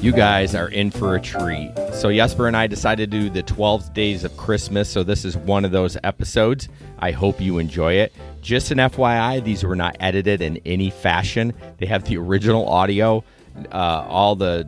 You guys are in for a treat. So Jesper and I decided to do the 12 days of Christmas, so this is one of those episodes. I hope you enjoy it. Just an FYI, these were not edited in any fashion. They have the original audio, all the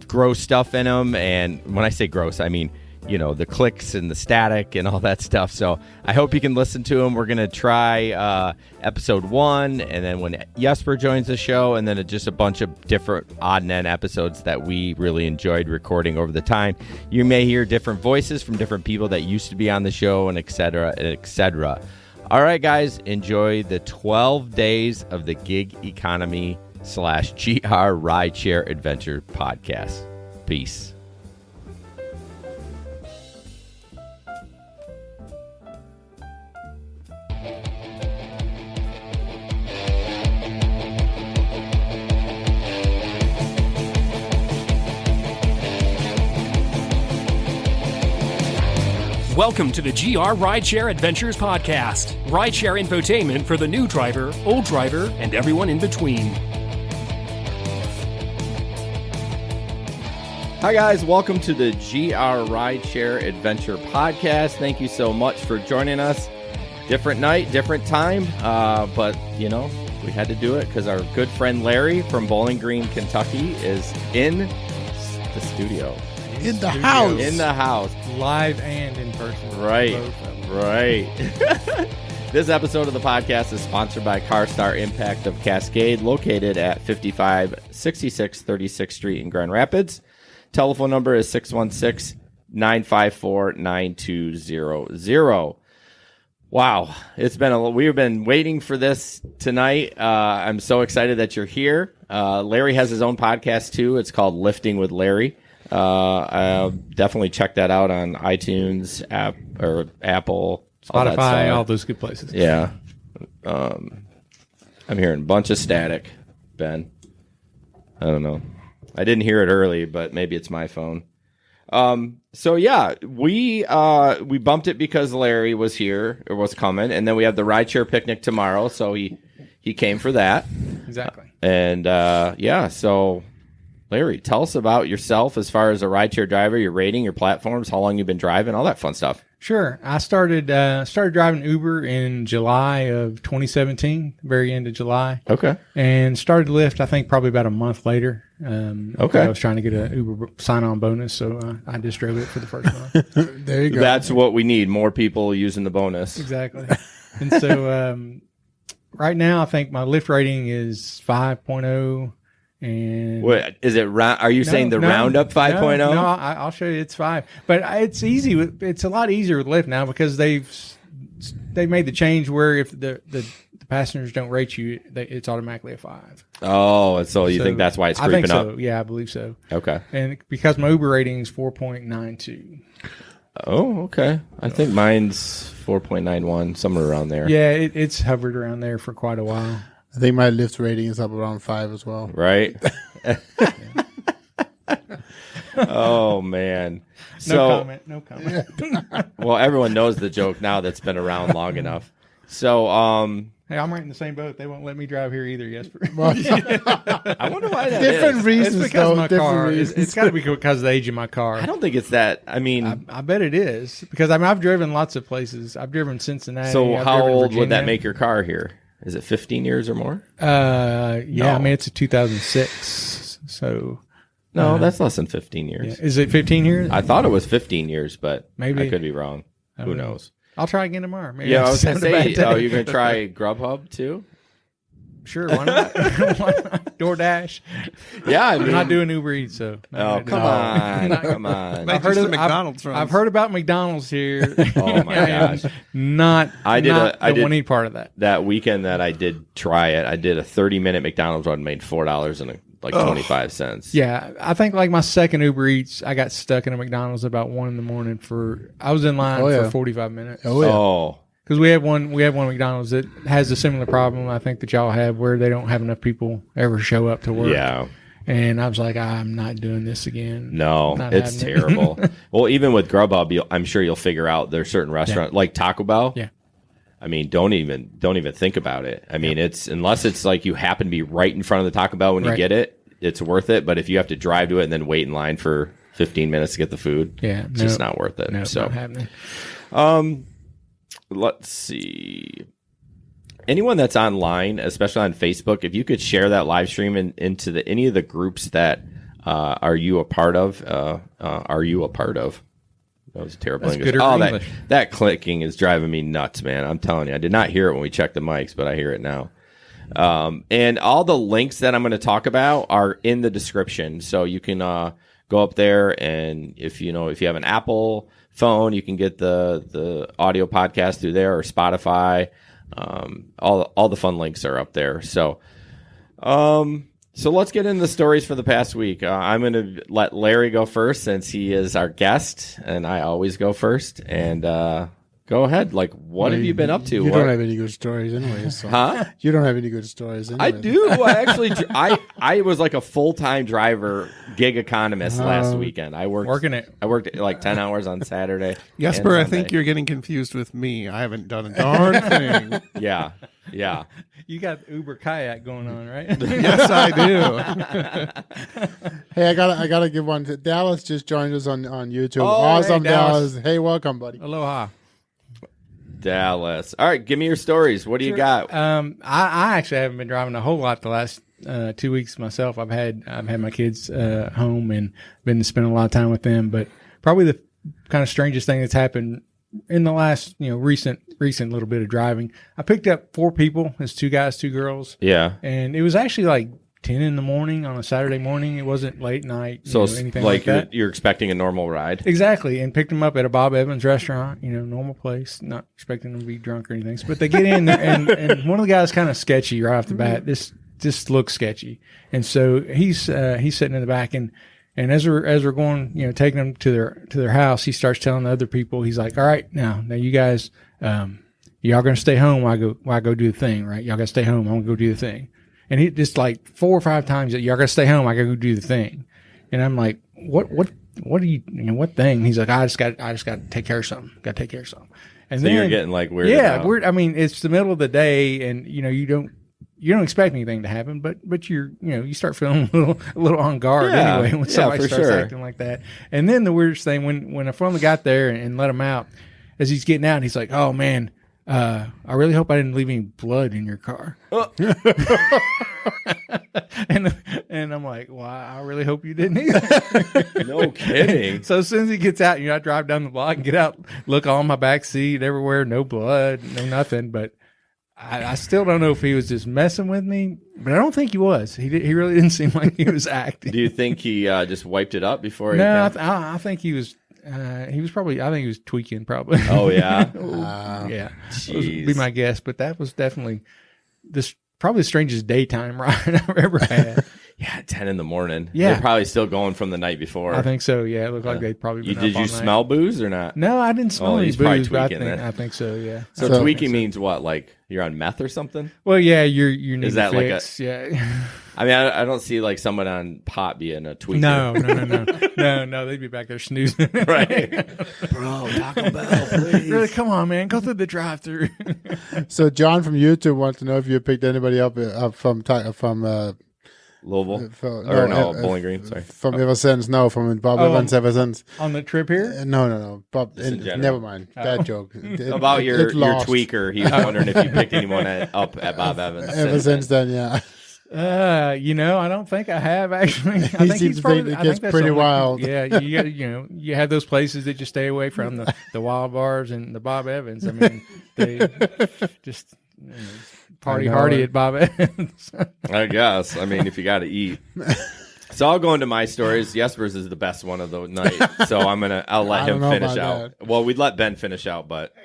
gross stuff in them, and when I say gross, I mean, you know, the clicks and the static and all that stuff. So I hope you can listen to them. We're going to try episode 1, and then when Jesper joins the show, and then just a bunch of different odd and end episodes that we really enjoyed recording over the time. You may hear different voices from different people that used to be on the show, and et cetera, et cetera. All right, guys, enjoy the 12 days of the gig economy / GR Rideshare Adventure podcast. Peace. Welcome to the GR Rideshare Adventures podcast. Rideshare infotainment for the new driver, old driver, and everyone in between. Hi guys, welcome to the GR Rideshare Adventure podcast. Thank you so much for joining us. Different night, different time, but you know, we had to do it because our good friend Larry from Bowling Green, Kentucky is in the studio. In the house. In the house. Live and in person. Right. This episode of the podcast is sponsored by CarStar Impact of Cascade, located at 5566 36th Street in Grand Rapids. Telephone number is 616-954-9200. Wow. We've been waiting for this tonight. I'm so excited that you're here. Larry has his own podcast too. It's called Lifting with Larry. I'll definitely check that out on iTunes, Apple, Spotify, all those good places. Yeah. I'm hearing a bunch of static, Ben. I don't know. I didn't hear it early, but maybe it's my phone. So yeah, we bumped it because Larry was here or was coming, and then we have the rideshare picnic tomorrow, so he came for that. Exactly. And so Larry, tell us about yourself as far as a rideshare driver, your rating, your platforms, how long you've been driving, all that fun stuff. Sure. I started driving Uber in July of 2017, very end of July. Okay. And started Lyft, I think, probably about a month later. Okay. I was trying to get an Uber sign-on bonus, so I just drove it for the first month. There you go. That's what we need, more people using the bonus. Exactly. And so right now, I think my Lyft rating is 5.0. And what is it? Are you saying the Roundup 5.0? No, I'll show you. It's 5, but it's easy. It's a lot easier with Lyft now because they made the change where if the passengers don't rate you, it's automatically a 5. Oh, so you think that's why it's creeping I think up? so. Yeah, I believe so. Okay. And because my Uber rating is 4.92. Oh, okay. I think mine's 4.91, somewhere around there. Yeah, it's hovered around there for quite a while. I think my Lyft rating is up around 5 as well. Right? Oh, man. No comment. Well, everyone knows the joke now that's been around long enough. So, hey, I'm right in the same boat. They won't let me drive here either, Jesper. I wonder why that Different is. reasons, It's because though. of my Different car. reasons. It's got to be because of the age of my car. I don't think it's that. I mean, I bet it is because I've driven lots of places. I've driven Cincinnati. so I've how driven old would that Virginia. make your car here? Is it 15 years or more? Yeah, No. I mean it's a 2006. So No, that's less than 15 years. yeah. Is it 15 years? I thought it was 15 years, but Maybe. I could be wrong. I Who don't know. knows? I'll try again tomorrow. Maybe Yeah, I I'm was going to having a say, bad day. you're going to try Grubhub too? Sure, why not? Why not? DoorDash. Yeah, I mean, I'm not doing Uber Eats, so. oh, come on. Come on. Like just the McDonald's runs. I've heard about McDonald's here. Oh, my gosh. Not. I did not a- I don't did- want any part of that. That weekend that I did try it, I did a 30-minute McDonald's run, made $4 and like 25 cents. Yeah, I think like my second Uber Eats, I got stuck in a McDonald's about 1 a.m. I was in line for 45 minutes. Oh, yeah. Oh, Because we have one McDonald's that has a similar problem, I think, that y'all have, where they don't have enough people ever show up to work. yeah. And I was like, I'm not doing this again. No, Not it's having it. terrible. Well, even with Grubhub, I'm sure you'll figure out there's certain restaurants like Taco Bell. Yeah. I mean, don't even think about it. I mean, it's unless it's like you happen to be right in front of the Taco Bell when you Right. get it. it's worth it. But if you have to drive to it and then wait in line for 15 minutes to get the food, it's just not worth it. No, so not happening. Let's see. Anyone that's online, especially on Facebook, if you could share that live stream into any of the groups that are you a part of? Are you a part of? That was terrible English. English. That clicking is driving me nuts, man. I'm telling you. I did not hear it when we checked the mics, but I hear it now. And all the links that I'm going to talk about are in the description. So you can go up there, and if you have an Apple phone, you can get the audio podcast through there, or Spotify. All the fun links are up there. So let's get into the stories for the past week. I'm going to let Larry go first since he is our guest, and I always go first. And go ahead. Like, what have you been up to? You don't have any good stories anyway. So. Huh? You don't have any good stories anyway. I do. I actually, I was like a full-time driver, gig economist last weekend. I worked like 10 hours on Saturday. Jesper, I think you're getting confused with me. I haven't done a darn thing. Yeah. You got Uber kayak going on, right? Yes, I do. Hey, I gotta give one to Dallas. Just joined us on YouTube. Oh, Awesome, hey, Dallas. Hey, welcome, buddy. Aloha. Dallas. All right, give me your stories. What do you got? I actually haven't been driving a whole lot the last 2 weeks myself. I've had my kids home and been spending a lot of time with them. But probably the kind of strangest thing that's happened in the last recent little bit of driving, I picked up 4 people. It's 2 guys, 2 girls. Yeah, and it was actually like 10 in the morning on a Saturday morning. It wasn't late night. So anything like that. You're expecting a normal ride. Exactly. And picked them up at a Bob Evans restaurant, normal place, not expecting them to be drunk or anything. But they get in there and one of the guys kind of sketchy right off the bat. This just looks sketchy. And so he's sitting in the back and as we're going, taking them to their house, he starts telling the other people, he's like, all right, now you guys, y'all going to stay home while I go do the thing, right? Y'all got to stay home. I'm going to go do the thing. And he just like 4 or 5 times that y'all got to stay home. I got to go do the thing. And I'm like, what do you what thing? He's like, I just got to take care of something. Got to take care of something. And so then you're getting like weird. Yeah. Weird. I mean, it's the middle of the day and you don't expect anything to happen, but you start feeling a little on guard anyway when somebody starts acting like that. And then the weirdest thing when I finally got there and let him out, as he's getting out, he's like, "Oh man, I really hope I didn't leave any blood in your car." And I'm like, "Well, I really hope you didn't either." No kidding. So as soon as he gets out, I drive down the block and get out, look on my back seat everywhere, no blood, no nothing, but. I still don't know if he was just messing with me, but I don't think he was. He really didn't seem like he was acting. Do you think he just wiped it up before? No, I think he was. He was probably. I think he was tweaking. Probably. Oh yeah. Yeah. That would be my guess, but that was definitely probably the strangest daytime ride I've ever had. Yeah, 10 in the morning. Yeah. They're probably still going from the night before. I think so. Yeah, it looked like they'd probably been up all Did you night. smell booze or not? No, I didn't smell any he's probably booze, but tweaking I think so. Yeah. So tweaking means what? Like you're on meth or something? Well, yeah, you're need Is that to like fix. Yeah. I mean, I don't see like someone on pot being a tweaker. No, they'd be back there snoozing. Right. Bro, Taco Bell, please. Really, come on, man, go through the drive-through. So John from YouTube wants to know if you picked anybody up from Louisville? Bowling Green, sorry. From Ever Since, from Bob Evans Ever Since. On the trip here? No. Bob, in general. never mind. Bad joke. About your tweaker, he was wondering if you picked anyone up at Bob Evans. Ever since then, yeah. I don't think I have actually. I think seems to think it gets pretty wild. Yeah, you have those places that you stay away from, the wild bars and the Bob Evans. I mean, they just party hardy at Bob Evans. I guess. I mean, if you got to eat. So I'll go into my stories. Jesper's is the best one of the night, so I'll let him finish out. That. Well, we'd let Ben finish out, but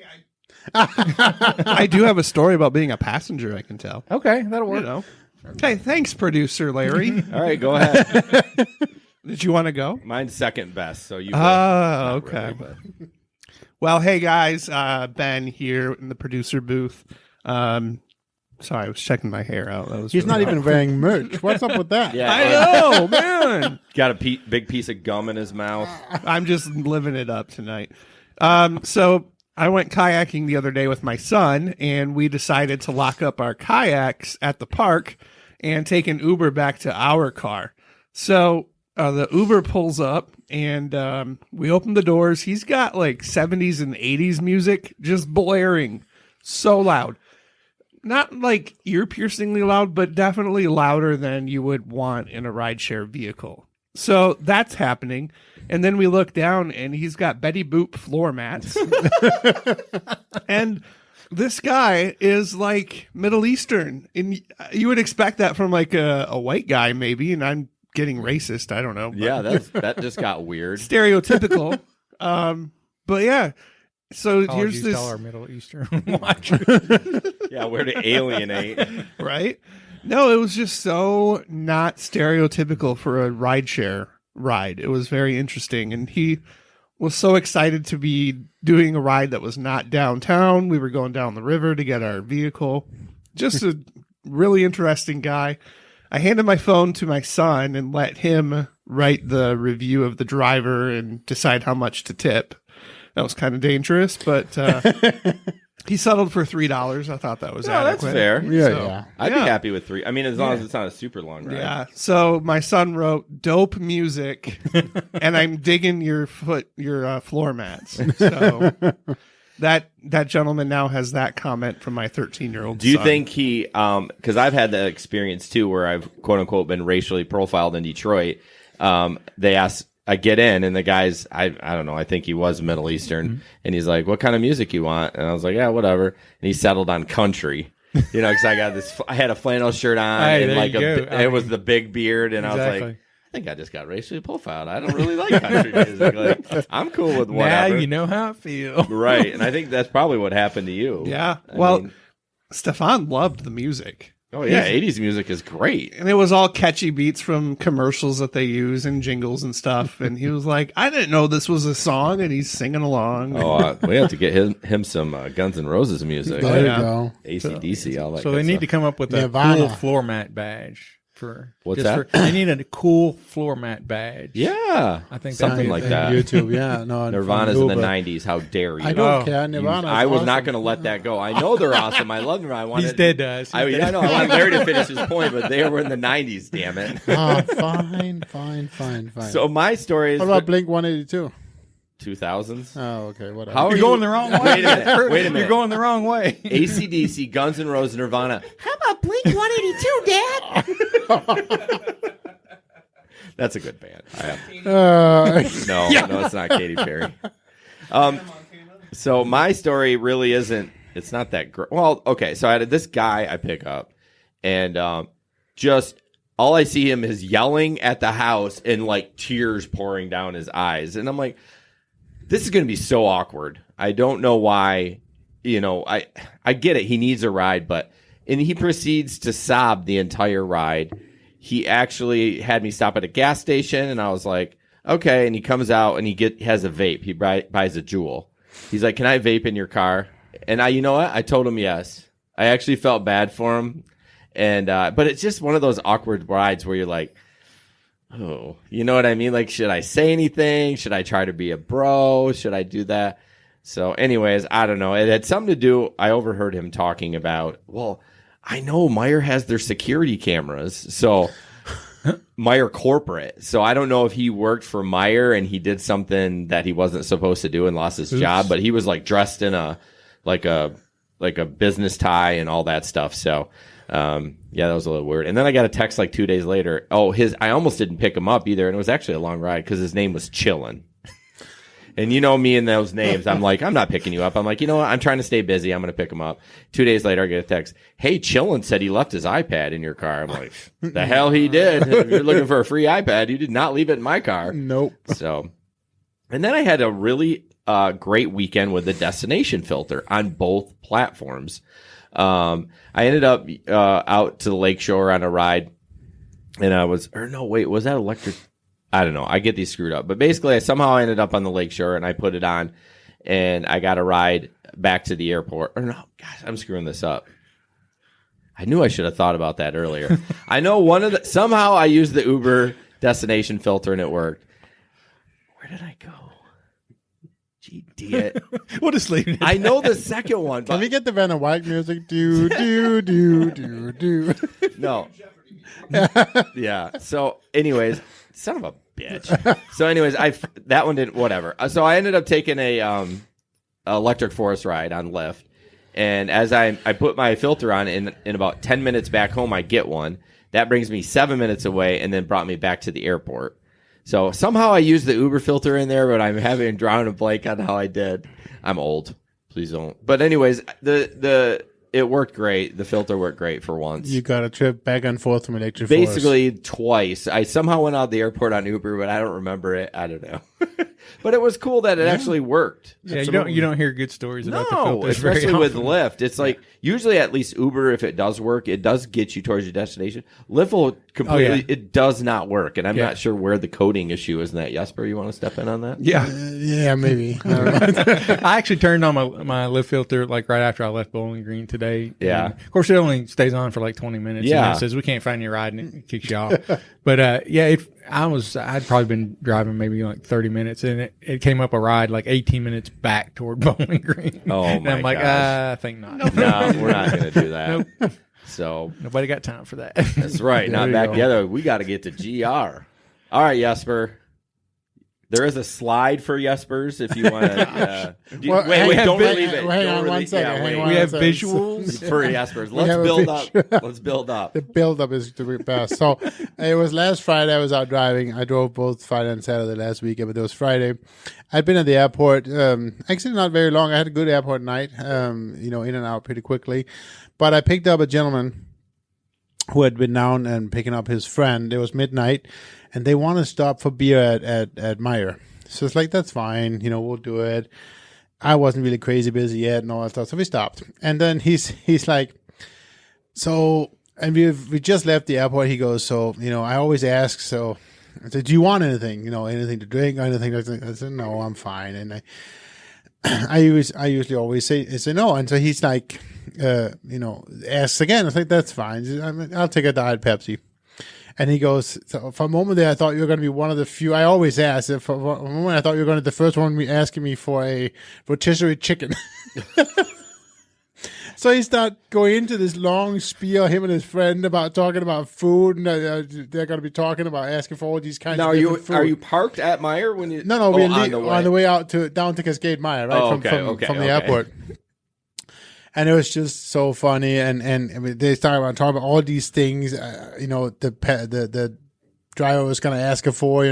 I do have a story about being a passenger. I can tell. Okay, that'll work. Okay, thanks, producer Larry. All right, go ahead. Did you want to go? Mine's second best, so you. Oh, okay. Really, well, hey guys, Ben here in the producer booth. Sorry, I was checking my hair out. He's not even wearing merch. What's up with that? Yeah, I know, man. Got a big piece of gum in his mouth. I'm just living it up tonight. So I went kayaking the other day with my son, and we decided to lock up our kayaks at the park and take an Uber back to our car. So the Uber pulls up and we open the doors. He's got like 70s and 80s music just blaring so loud. Not like ear-piercingly loud, but definitely louder than you would want in a rideshare vehicle. So that's happening. And then we look down and he's got Betty Boop floor mats. And this guy is like Middle Eastern. And you would expect that from like a white guy maybe. And I'm getting racist. I don't know. But Yeah, that just got weird. stereotypical. But yeah. So here's Apologies to this. all our Middle Eastern watchers. Yeah, where to alienate. Right? No, it was just so not stereotypical for a rideshare ride. It was very interesting. And he was so excited to be doing a ride that was not downtown. We were going down the river to get our vehicle. Just a really interesting guy. I handed my phone to my son and let him write the review of the driver and decide how much to tip. That was kind of dangerous, but he settled for $3. I thought that was adequate. That's fair. Yeah, So, yeah. I'd be happy with 3. I mean, as long as it's not a super long ride. Yeah. So my son wrote dope music, and I'm digging your floor mats. So that gentleman now has that comment from my 13-year-old. Do you son. think he, because I've had that experience too, where I've quote unquote been racially profiled in Detroit. They asked, I get in, and the guy's, I don't know, I think he was Middle Eastern, and he's like, "What kind of music you want?" And I was like, "Yeah, whatever." And he settled on country, you know, because I had a flannel shirt on, Hey, and there like you go. it was the big beard, and I was Exactly. like, I think I just got racially profiled. I don't really like country music. Like, I'm cool with whatever. Now you know how I feel. Right, and I think that's probably what happened to you. Yeah. I Well, mean, Stefan loved the music. oh yeah, 80s music is great. And it was all catchy beats from commercials that they use and jingles and stuff. And he was like, I didn't know this was a song. And he's singing along. Oh, we have to get him some Guns N' Roses music. There yeah. you go. AC/DC, all that. So good they need stuff. to come up with a Nirvana. cool floor mat badge for What's just that? they need a cool floor mat badge. Yeah, I think something that'd be like a that. YouTube, yeah. No, Nirvana's in the Uber. 90s. How dare you? I don't Oh, care. Nirvana. I was not going to let that go. I know they're awesome. I love them. I wanted. He's dead to us. I know. I want Larry to finish his point, but they were in the 90s. Damn it. Fine. So my story is What about Blink 182? 2000s. Oh, okay. Whatever. How are You're you going the wrong way. Wait a minute. You're going the wrong way. AC/DC, Guns N' Roses, Nirvana. How about Blink 182, Dad? That's a good band. Uh, No, it's not Katy Perry. So my story really isn't. It's not that great. Well, okay. So I had this guy I pick up, and just all I see him is yelling at the house and like tears pouring down his eyes, and I'm like, this is going to be so awkward. I don't know why. You know, I get it. He needs a ride, and he proceeds to sob the entire ride. He actually had me stop at a gas station, and I was like, okay. And he comes out and he has a vape. He buys a Juul. He's like, can I vape in your car? And you know what? I told him yes. I actually felt bad for him. And, but it's just one of those awkward rides where you're like, oh, you know what I mean? Like, should I say anything? Should I try to be a bro? Should I do that? So anyways, I don't know. It had something to do. I overheard him talking about, well, I know Meyer has their security cameras. So Meyer corporate. So I don't know if he worked for Meyer and he did something that he wasn't supposed to do and lost his job, but he was like dressed in a business tie and all that stuff. So, yeah, that was a little weird. And then I got a text like 2 days later. Oh, I almost didn't pick him up either. And it was actually a long ride because his name was Chillin'. And you know me and those names. I'm like, I'm not picking you up. I'm like, you know what? I'm trying to stay busy. I'm going to pick him up. 2 days later, I get a text. Hey, Chillin' said he left his iPad in your car. I'm like, the hell he did. If you're looking for a free iPad, you did not leave it in my car. nope. So, and then I had a really great weekend with the destination filter on both platforms. I ended up out to the lakeshore on a ride, and was that electric? I don't know. I get these screwed up. But basically, I somehow ended up on the lakeshore, and I put it on, and I got a ride back to the airport. Or no, gosh, I'm screwing this up. I knew I should have thought about that earlier. I know somehow I used the Uber destination filter, and it worked. Where did I go? Idiot. We'll just leave it. I know the second one, Can but we get the Van and White music? Do, do, do, do, do. no. Yeah. So, anyways, son of a bitch. So, anyways, that one didn't. Whatever. So I ended up taking a electric forest ride on Lyft, and as I put my filter on, in about 10 minutes back home, I get one that brings me 7 minutes away, and then brought me back to the airport. So somehow I used the Uber filter in there, but I'm having drawing a blank on how I did. I'm old. Please don't. But anyways, it worked great. The filter worked great for once. You got a trip back and forth from electric forest. Basically twice. I somehow went out the airport on Uber, but I don't remember it. I don't know. But it was cool that it actually worked. Yeah, you don't hear good stories about the No, filters very especially with often. Lyft. It's like usually at least Uber, if it does work, it does get you towards your destination. Lyft will completely, it does not work, and I'm not sure where the coding issue is in that. Jesper, you want to step in on that? Yeah. Yeah, maybe. I don't know. I actually turned on my Lyft filter like right after I left Bowling Green today. Yeah. And of course, it only stays on for like 20 minutes. Yeah. And it says we can't find your ride, and it kicks you off. But I'd probably been driving maybe like 30 minutes, and it came up a ride like 18 minutes back toward Bowling Green. Oh, and my I'm like, gosh. I think not. No, we're not going to do that. Nope. So Nobody got time for that. that's right. Not you back go. together. We got to get to GR. All right, Jesper. There is a slide for Jespers if you want to. Well, wait, hang- don't hang- leave it. hang Don't on one really- second, yeah, hang wait. on. We have So- visuals. For Jespers. have Let's a build up. picture. Let's build up. The build-up is the best. So it was last Friday. I was out driving. I drove both Friday and Saturday last weekend, but it was Friday. I'd been at the airport. Actually, not very long. I had a good airport night. In and out pretty quickly. But I picked up a gentleman who had been down and picking up his friend. It was midnight, and they want to stop for beer at Meyer. So it's like, that's fine. We'll do it. I wasn't really crazy busy yet and all that stuff. So we stopped. And then he's like, so, and we just left the airport. He goes, so, I always ask, so I said, do you want anything? Anything to drink or anything like that? I said, no, I'm fine. And I usually always say no. And so he's like, asks again. I was like, that's fine. I'll take a Diet Pepsi. And he goes, so for a moment there, I thought you were going to be one of the few. I always ask. For a moment, I thought you were going to be the first one asking me for a rotisserie chicken. So he started going into this long spiel, him and his friend, about talking about food, and they're going to be talking about asking for all these kinds Now, of different food. are you parked at Meyer when you? No, we're on the way out down to Cascade Meyer, right? Oh, from the airport. And it was just so funny, and I mean, they started talking about all these things. The driver was going to ask her for,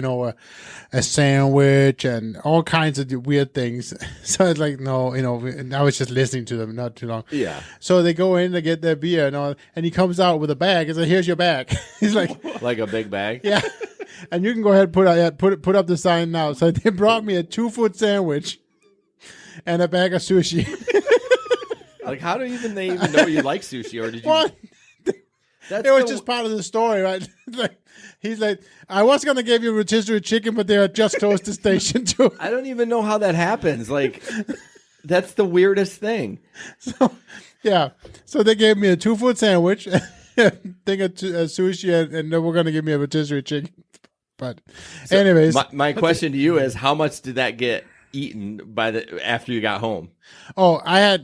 a sandwich and all kinds of weird things. So it's like, no, I was just listening to them not too long. Yeah. So they go in to get their beer and he comes out with a bag. He's like, here's your bag. He's like, Like a big bag. yeah. And you can go ahead and put up the sign now. So they brought me a 2-foot sandwich and a bag of sushi. Like, how do they even know you like sushi, or did you? What? That's It was the- just part of the story, right? He's like, I was going to give you rotisserie chicken, but they are just close to station 2. I don't even know how that happens. Like, that's the weirdest thing. So, yeah. So they gave me a 2-foot sandwich, thing of sushi, and then we're going to give me a rotisserie chicken. But anyways. My question to you is, how much did that get eaten after you got home? Oh, I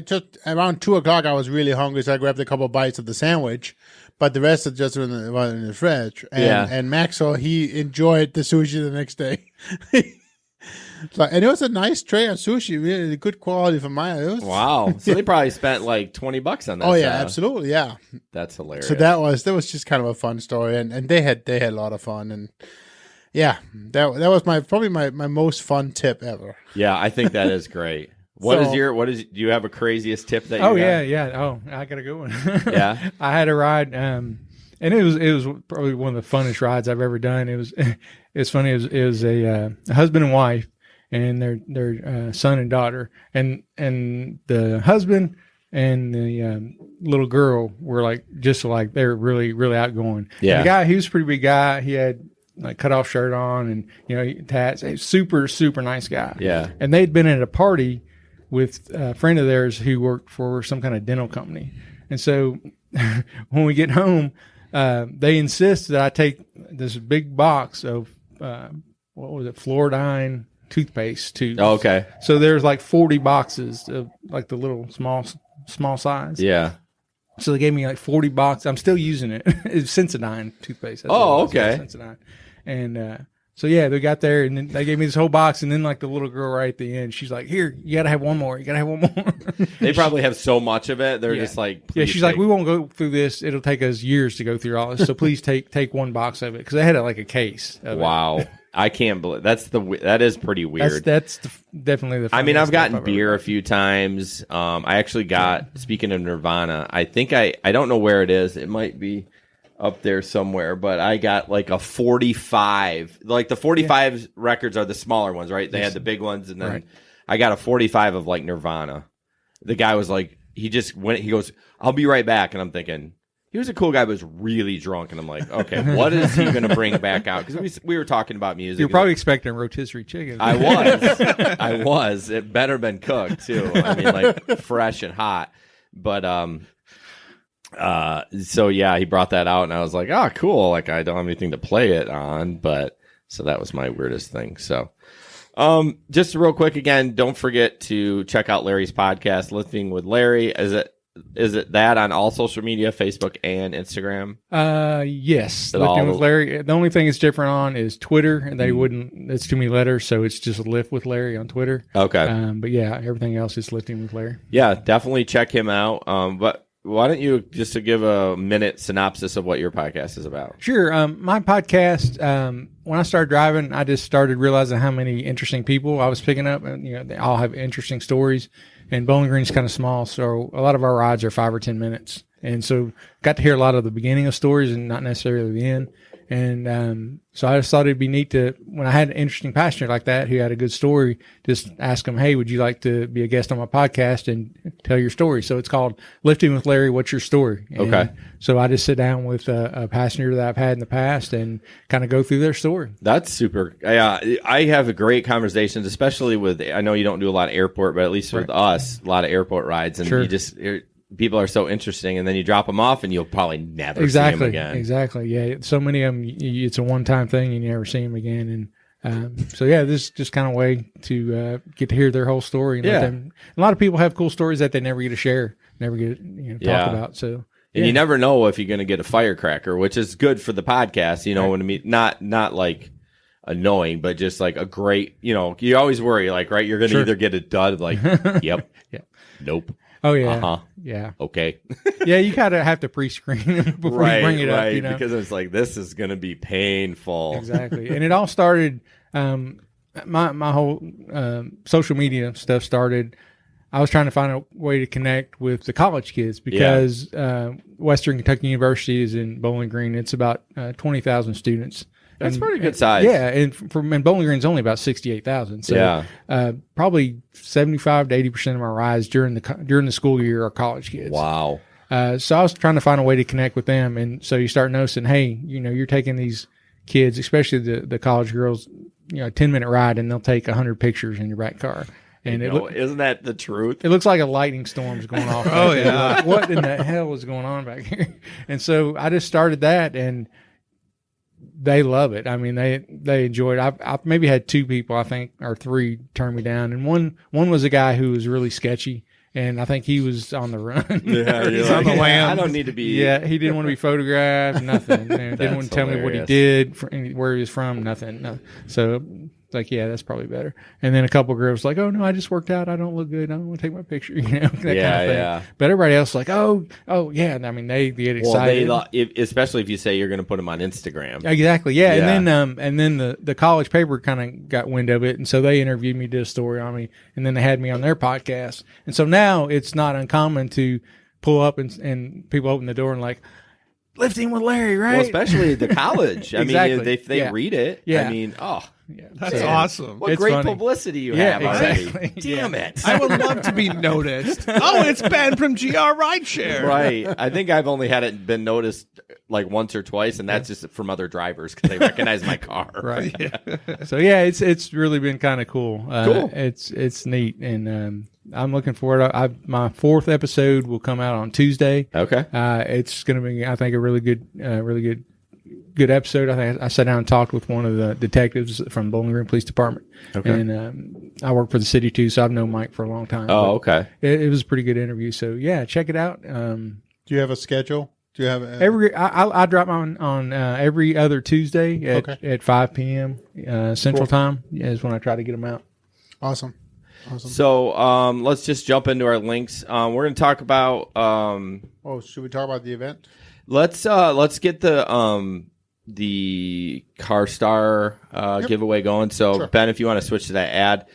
took around 2:00. I was really hungry, so I grabbed a couple bites of the sandwich, but the rest of just in the fridge. And Maxwell, he enjoyed the sushi the next day. And it was a nice tray of sushi, really good quality for mine. Wow. So they probably spent like $20 on that. Oh yeah, absolutely, yeah. That's hilarious. So that was just kind of a fun story, and they had a lot of fun, and yeah, that was probably my most fun tip ever. Yeah, I think that is great. Do you have a craziest tip that you Oh got? yeah. Oh, I got a good one. Yeah. I had a ride, and it was probably one of the funnest rides I've ever done. It's funny. It was a husband and wife, and their son and daughter, and the husband and the little girl were they're really, really outgoing. Yeah. And the guy, he was a pretty big guy. He had like cut off shirt on and tats. A super, super nice guy. Yeah. And they'd been at a party with a friend of theirs who worked for some kind of dental company. And so when we get home, they insist that I take this big box of, Floridine toothpaste tubes. Oh, okay. So there's like 40 boxes of like the little small size. Yeah. So they gave me like 40 boxes. I'm still using it. It's Sensodyne toothpaste. That's Oh, what it was. okay. Yeah, Sensodyne. And so yeah, they got there and then they gave me this whole box. And then like the little girl right at the end, she's like, "Here, you gotta have one more. You gotta have one more." They probably have so much of it. They're Yeah. just like, Yeah, "Please she's like, take-" "We won't go through this. It'll take us years to go through all this. So please take one box of it," because they had like a case. Of Wow. I can't believe that is pretty it. weird. That's definitely the. I mean, funniest I've gotten stuff ever beer a done. few times. I actually got, speaking of Nirvana, I think I don't know where it is. It might be up there somewhere, but I got like a 45. Like the 45 records are the smaller ones, right? They had the big ones, and then Right. I got a 45 of like Nirvana. The guy was like, he just went, he goes, "I'll be right back." And I'm thinking, he was a cool guy, but was really drunk. And I'm like, okay, what is he going to bring back out? Because we were talking about music. You're probably expecting rotisserie chicken. I was. I was. It better been cooked too. I mean, like fresh and hot. But so yeah, he brought that out, and I was like, oh, cool. Like I don't have anything to play it on, but so that was my weirdest thing. So, just real quick again, don't forget to check out Larry's podcast, Lifting with Larry. Is it that on all social media, Facebook and Instagram? Yes, At all Lifting with the- Larry. The only thing it's different on is Twitter, and Mm. they wouldn't. It's too many letters, so it's just Lift with Larry on Twitter. Okay. But yeah, everything else is Lifting with Larry. Yeah, definitely check him out. But why don't you just to give a minute synopsis of what your podcast is about? Sure. My podcast, when I started driving, I just started realizing how many interesting people I was picking up. And, they all have interesting stories. And Bowling Green's kind of small, so a lot of our rides are 5 or 10 minutes. And so got to hear a lot of the beginning of stories and not necessarily the end. And so I just thought it'd be neat to, when I had an interesting passenger like that who had a good story, just ask them, "Hey, would you like to be a guest on my podcast and tell your story?" So it's called Lifting with Larry, What's Your Story? And Okay. So I just sit down with a passenger that I've had in the past and kind of go through their story. That's super. Yeah, I have great conversations, especially with. I know you don't do a lot of airport, but at least with us, a lot of airport rides, and Sure. people are so interesting, and then you drop them off, and you'll probably never Exactly. see them again. Exactly. Yeah. So many of them, it's a one-time thing and you never see them again. And so, yeah, this is just kind of a way to get to hear their whole story. And let Yeah. them, a lot of people have cool stories that they never get to share, never get talk Yeah. about. So, And you never know if you're going to get a firecracker, which is good for the podcast. You know what I mean? Not like annoying, but just like a great. You always worry, like, right? You're going to Sure. either get a dud, like, yep, Yeah. nope, Oh, yeah. uh-huh, Yeah. okay, Yeah. You kind of have to pre-screen them before right, you bring it right, up, because it's like this is going to be painful. Exactly. And it all started, my whole social media stuff started. I was trying to find a way to connect with the college kids because Western Kentucky University is in Bowling Green. It's about 20,000 students. That's And- pretty good size. Yeah, and Bowling Green's only about 68,000. So Yeah. probably 75 to 80% of our rides during the school year are college kids. Wow. So I was trying to find a way to connect with them, and so you start noticing, hey, you're taking these kids, especially the college girls, a 10-minute ride, and they'll take 100 pictures in your back car, and Isn't that the truth? it looks like a lightning storm's going off. Oh, back there. yeah. Like, what in the hell is going on back here? And so I just started that, and they love it. I mean, they enjoy it. I've maybe had 2 people, I think, or 3 turn me down, and one was a guy who was really sketchy. And I think he was on the run. Yeah, He's on the lam. I don't need to be. Yeah, he didn't want to be photographed. Nothing. Didn't want to tell me what he hilarious. did, where he was from. Nothing. No. So, like, yeah, that's probably better. And then a couple of girls like, "Oh no, I just worked out. I don't look good. I don't want to take my picture." That Yeah, kind of thing. yeah. But everybody else like, "Oh yeah." I mean, they get Well, excited. especially if you say you're going to put them on Instagram. Exactly. Yeah. Yeah. And then the college paper kind of got wind of it. And so they interviewed me, did a story on me, and then they had me on their podcast. And so now it's not uncommon to pull up and people open the door and like, "Lifting with Larry," right? Well, especially the college. I Exactly. mean, if they Yeah. read it, Yeah. I mean, yeah. That's So- awesome. what It's great funny. publicity you Yeah, have already. exactly. Damn it. I would love to be noticed. Oh, it's Ben from GR Rideshare. Right. I think I've only had it been noticed like once or twice, and that's just from other drivers because they recognize my car. Right. So yeah, it's really been kind of cool. Cool. It's neat, and I'm looking forward. My 4th episode will come out on Tuesday. Okay. It's going to be, I think, a really good good episode. I think I sat down and talked with one of the detectives from Bowling Green Police Department. Okay. And I work for the city too, so I've known Mike for a long time. Oh, But okay. it was a pretty good interview. So yeah, check it out. Do you have a schedule? Do you have I drop on every other Tuesday at 5 p.m. Central Time is when I try to get them out. Awesome. So let's just jump into our links. We're going to talk about. Should we talk about the event? Let's get the Car Star giveaway going. So Sure. Ben, if you want to switch to that ad.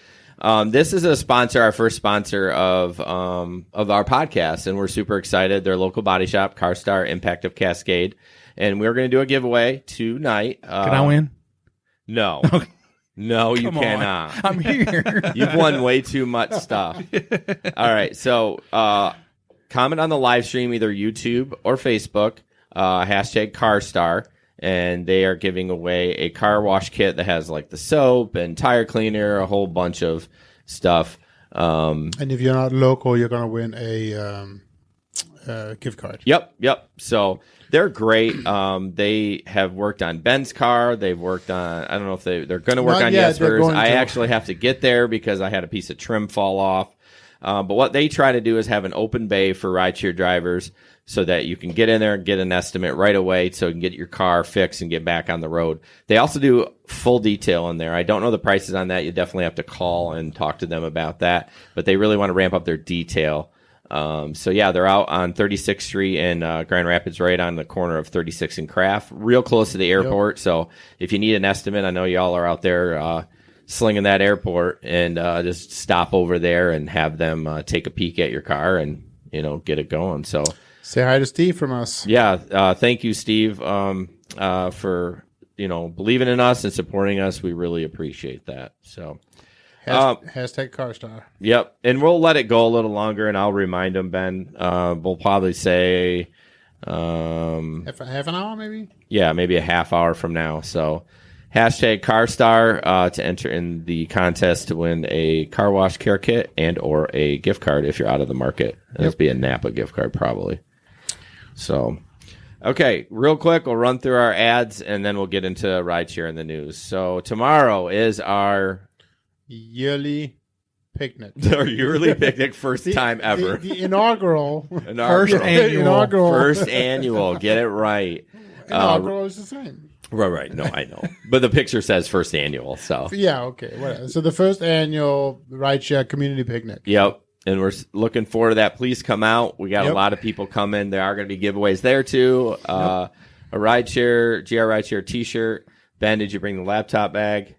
This is a sponsor, our first sponsor of our podcast, and we're super excited. They're a local body shop, Car Star Impact of Cascade, and we're going to do a giveaway tonight. Can I win? No. No, you Come on. cannot. I'm here. You've won way too much stuff. All right. So comment on the live stream, either YouTube or Facebook, hashtag CarStar, and they are giving away a car wash kit that has like the soap and tire cleaner, a whole bunch of stuff. And if you're not local, you're going to win a gift card. Yep. So they're great. They have worked on Ben's car. They've worked on, I don't know if they're going to work Not on yet, they're Jesper's. going I to. actually have to get there because I had a piece of trim fall off. But what they try to do is have an open bay for rideshare drivers so that you can get in there and get an estimate right away so you can get your car fixed and get back on the road. They also do full detail in there. I don't know the prices on that. You definitely have to call and talk to them about that. But they really want to ramp up their detail. So yeah, they're out on 36th Street in Grand Rapids, right on the corner of 36th and Craft, real close to the airport. Yep. So if you need an estimate, I know y'all are out there slinging that airport, and just stop over there and have them take a peek at your car and get it going. So say hi to Steve from us. Yeah, thank you, Steve, for believing in us and supporting us. We really appreciate that. So. Hashtag CarStar. Yep. And we'll let it go a little longer, and I'll remind them, Ben. We'll probably say... half an hour, maybe? Yeah, maybe a half hour from now. So hashtag CarStar to enter in the contest to win a car wash care kit and or a gift card if you're out of the market. That'll be a Napa gift card probably. So... Okay, real quick, we'll run through our ads, and then we'll get into rideshare in the news. So tomorrow is our... yearly picnic. Our yearly picnic, first time ever. The inaugural. First annual. Get it right. Inaugural is the same. Right. No, I know. But the picture says first annual, so. Yeah, okay. Whatever. So the first annual rideshare community picnic. Yep. And we're looking forward to that. Please come out. We got a lot of people coming. There are going to be giveaways there, too. A rideshare, GR Rideshare t-shirt. Ben, did you bring the laptop bag?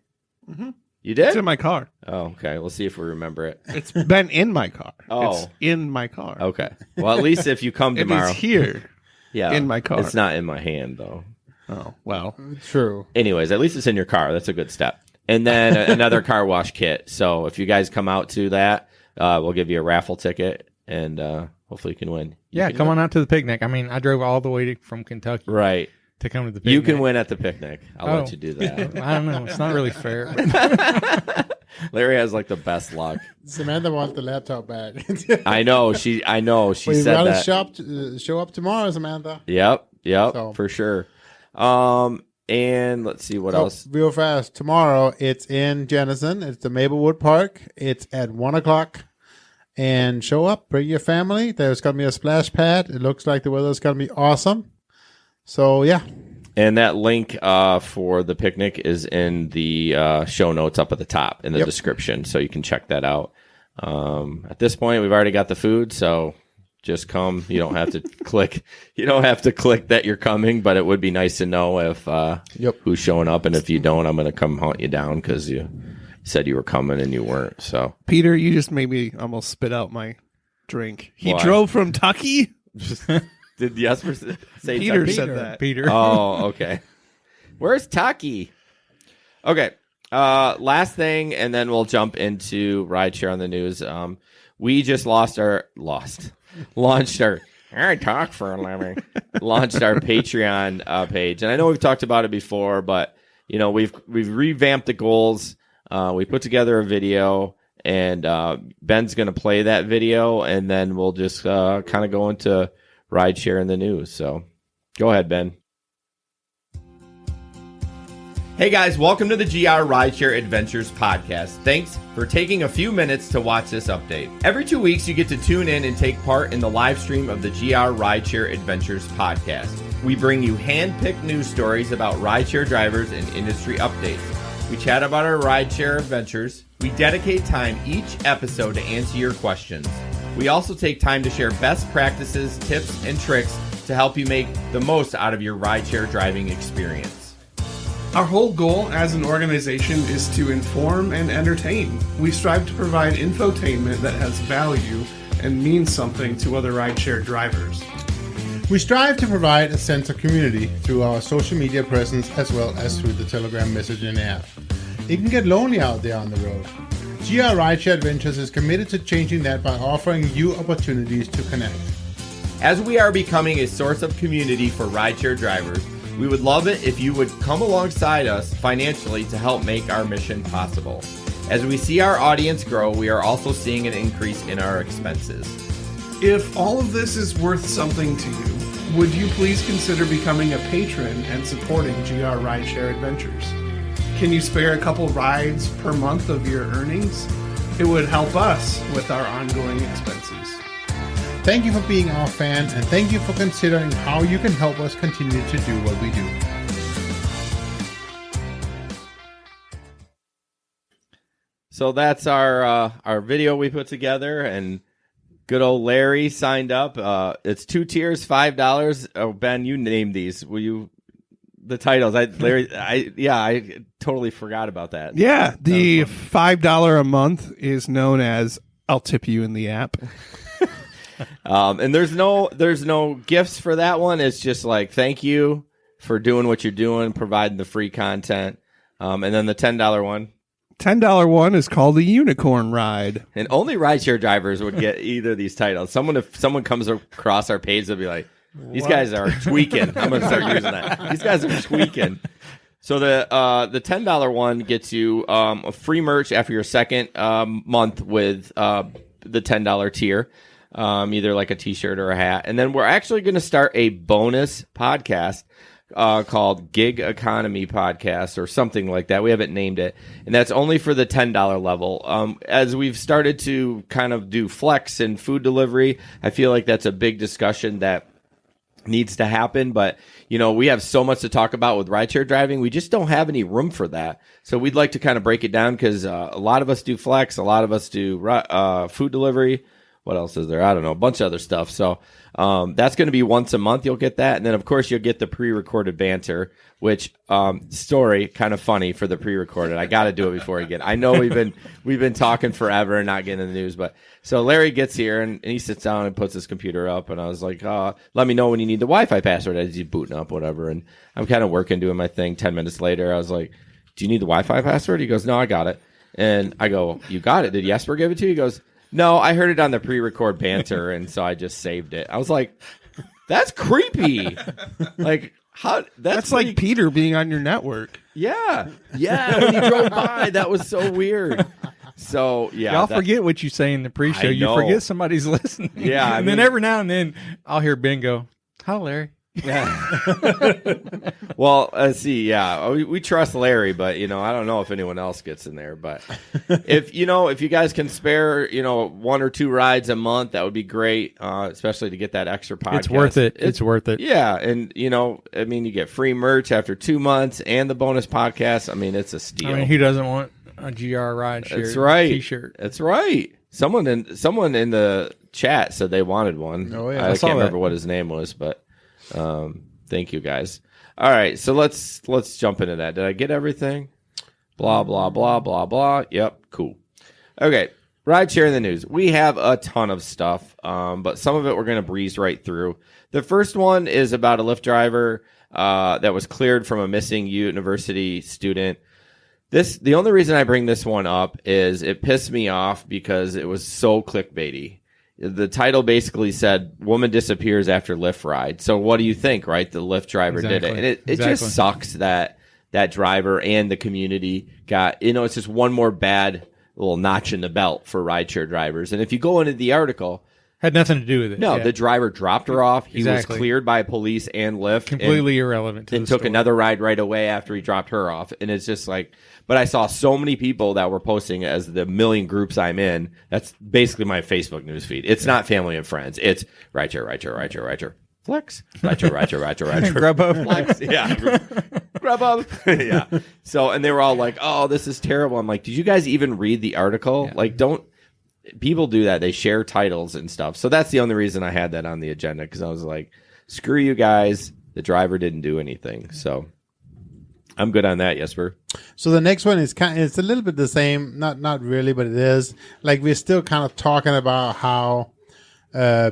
Mm-hmm. You did? It's in my car. Oh, okay. We'll see if we remember it. It's been in my car. Oh. It's in my car. Okay. Well, at least if you come tomorrow. It is here. Yeah. In my car. It's not in my hand, though. Oh, well. True. Anyways, at least it's in your car. That's a good step. And then another car wash kit. So if you guys come out to that, we'll give you a raffle ticket, and hopefully you can win. Come on out to the picnic. I mean, I drove all the way from Kentucky. Right. To come to the picnic. You can win at the picnic. I'll let you do that. I don't know. It's not really fair. Larry has like the best luck. Samantha wants the laptop back. I know. She said that. Show up tomorrow, Samantha. Yep. For sure. And let's see what else. Real fast. Tomorrow, it's in Jenison. It's the Maplewood Park. It's at 1:00. And show up. Bring your family. There's going to be a splash pad. It looks like the weather's going to be awesome. So, yeah. And that link for the picnic is in the show notes up at the top in the description. So you can check that out. At this point, we've already got the food. So just come. You don't have to click. You don't have to click that you're coming. But it would be nice to know if who's showing up. And if you don't, I'm going to come hunt you down because you said you were coming and you weren't. So Peter, you just made me almost spit out my drink. He Why? drove from Tucky. Did Jesper say Peter Tucky? said that. Peter. Oh, okay. Where's Tucky? Okay. Last thing, and then we'll jump into rideshare on the news. We just launched our I talk for a living. Launched our Patreon page, and I know we've talked about it before, but we've revamped the goals. We put together a video, and Ben's going to play that video, and then we'll just kind of go into rideshare in the news. So go ahead, Ben. Hey guys, welcome to the GR Rideshare Adventures podcast. Thanks for taking a few minutes to watch this update. Every 2 weeks, you get to tune in and take part in the live stream of the GR Rideshare Adventures podcast. We bring you hand-picked news stories about rideshare drivers and industry updates. We chat about our rideshare adventures. We dedicate time each episode to answer your questions. We also take time to share best practices, tips, and tricks to help you make the most out of your rideshare driving experience. Our whole goal as an organization is to inform and entertain. We strive to provide infotainment that has value and means something to other rideshare drivers. We strive to provide a sense of community through our social media presence as well as through the Telegram messaging app. It can get lonely out there on the road. GR Rideshare Adventures is committed to changing that by offering you opportunities to connect. As we are becoming a source of community for rideshare drivers, we would love it if you would come alongside us financially to help make our mission possible. As we see our audience grow, we are also seeing an increase in our expenses. If all of this is worth something to you, would you please consider becoming a patron and supporting GR Rideshare Adventures? Can you spare a couple rides per month of your earnings? It would help us with our ongoing expenses. Thank you for being our fan, and thank you for considering how you can help us continue to do what we do. So that's our video we put together, and good old Larry signed up. It's 2 tiers, $5. Oh, Ben, you named these. Will you? The titles. I totally forgot about that. Yeah, the $5 a month is known as "I'll tip you in the app." And there's no gifts for that one. It's just like, thank you for doing what you're doing, providing the free content. And then the $10 one. $10 one is called the Unicorn Ride. And only rideshare drivers would get either of these titles. If someone comes across our page, they'll be like, these guys are tweaking. I'm going to start using that. These guys are tweaking. So the $10 one gets you a free merch after your second month with the $10 tier. Either like a t-shirt or a hat. And then we're actually going to start a bonus podcast called Gig Economy Podcast or something like that. We haven't named it. And that's only for the $10 level. As we've started to kind of do flex and food delivery, I feel like that's a big discussion that needs to happen. But, we have so much to talk about with rideshare driving. We just don't have any room for that. So we'd like to kind of break it down because a lot of us do flex. A lot of us do food delivery. What else is there? I don't know. A bunch of other stuff. So that's going to be once a month. You'll get that. And then, of course, you'll get the pre-recorded banter, which story kind of funny for the pre-recorded. I got to do it before I get. I know we've been talking forever and not getting in the news. But so Larry gets here and he sits down and puts his computer up. And I was like, let me know when you need the Wi-Fi password as he's booting up, whatever. And I'm kind of working, doing my thing. 10 minutes later, I was like, do you need the Wi-Fi password? He goes, no, I got it. And I go, you got it. Did Jesper give it to you? He goes, no, I heard it on the pre-record banter, and so I just saved it. I was like, that's creepy. Like, how? That's like Peter being on your network. Yeah. When he drove by, that was so weird. So, yeah. Y'all forget what you say in the pre-show. You forget somebody's listening. Yeah. And then every now and then, I'll hear Ben go, hi, Larry. Yeah. Well, let's see. Yeah, we trust Larry, but I don't know if anyone else gets in there. But if you guys can spare 1 or 2 rides a month, that would be great. Especially to get that extra podcast. It's worth it. It's worth it. Yeah, and you get free merch after 2 months and the bonus podcast. I mean, it's a steal. Who doesn't want a GR Rideshare That's right. T-shirt? That's right. Someone in the chat said they wanted one. Oh yeah, I can't remember what his name was, but. Thank you guys. All right, so let's jump into that. Did I get everything? Blah blah blah blah blah. Yep, cool. Okay, rideshare in the news. We have a ton of stuff, but some of it we're gonna breeze right through. The first one is about a Lyft driver that was cleared from a missing university student. The only reason I bring this one up is it pissed me off because it was so clickbaity. The title basically said, woman disappears after Lyft ride. So what do you think, right? The Lyft driver did it. And it just sucks that driver and the community got, it's just one more bad little notch in the belt for rideshare drivers. And if you go into the article, Had nothing to do with it. No, yeah. the driver dropped her off. He Exactly. was cleared by police and Lyft. Completely irrelevant to and the took story. another ride right away after he dropped her off. And it's just like, but I saw so many people that were posting as the million groups I'm in. That's basically my Facebook news feed. It's not family and friends. It's rideshare, flex, rideshare, Grubhub. flex. Yeah. Grubhub. Yeah. So, and they were all like, oh, this is terrible. I'm like, did you guys even read the article? Yeah. Like, don't. People do that. They share titles and stuff. So that's the only reason I had that on the agenda, because I was like, screw you guys. The driver didn't do anything. So I'm good on that, Jesper. So the next one is it's a little bit the same. Not really, but it is. Like, we're still kind of talking about how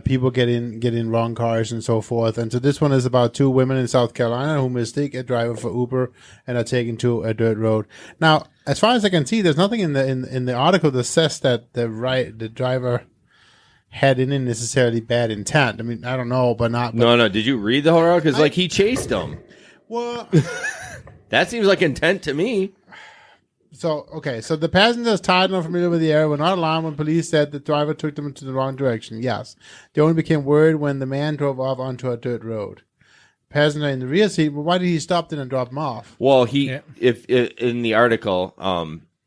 people get in wrong cars and so forth. And so this one is about two women in South Carolina who mistake a driver for Uber and are taken to a dirt road. Now, as far as I can see, there's nothing in the article that says that the driver had any necessarily bad intent. I mean, I don't know, but not. But, No. Did you read the whole article? Because like he chased him. well, That seems like intent to me. so the passengers tired and unfamiliar with the area were not alarmed when police said the driver took them into the wrong direction. Yes, they only became worried when the man drove off onto a dirt road. Passenger in the rear seat. Well, why did he stop then and drop them off? Well, Yeah. if in the article,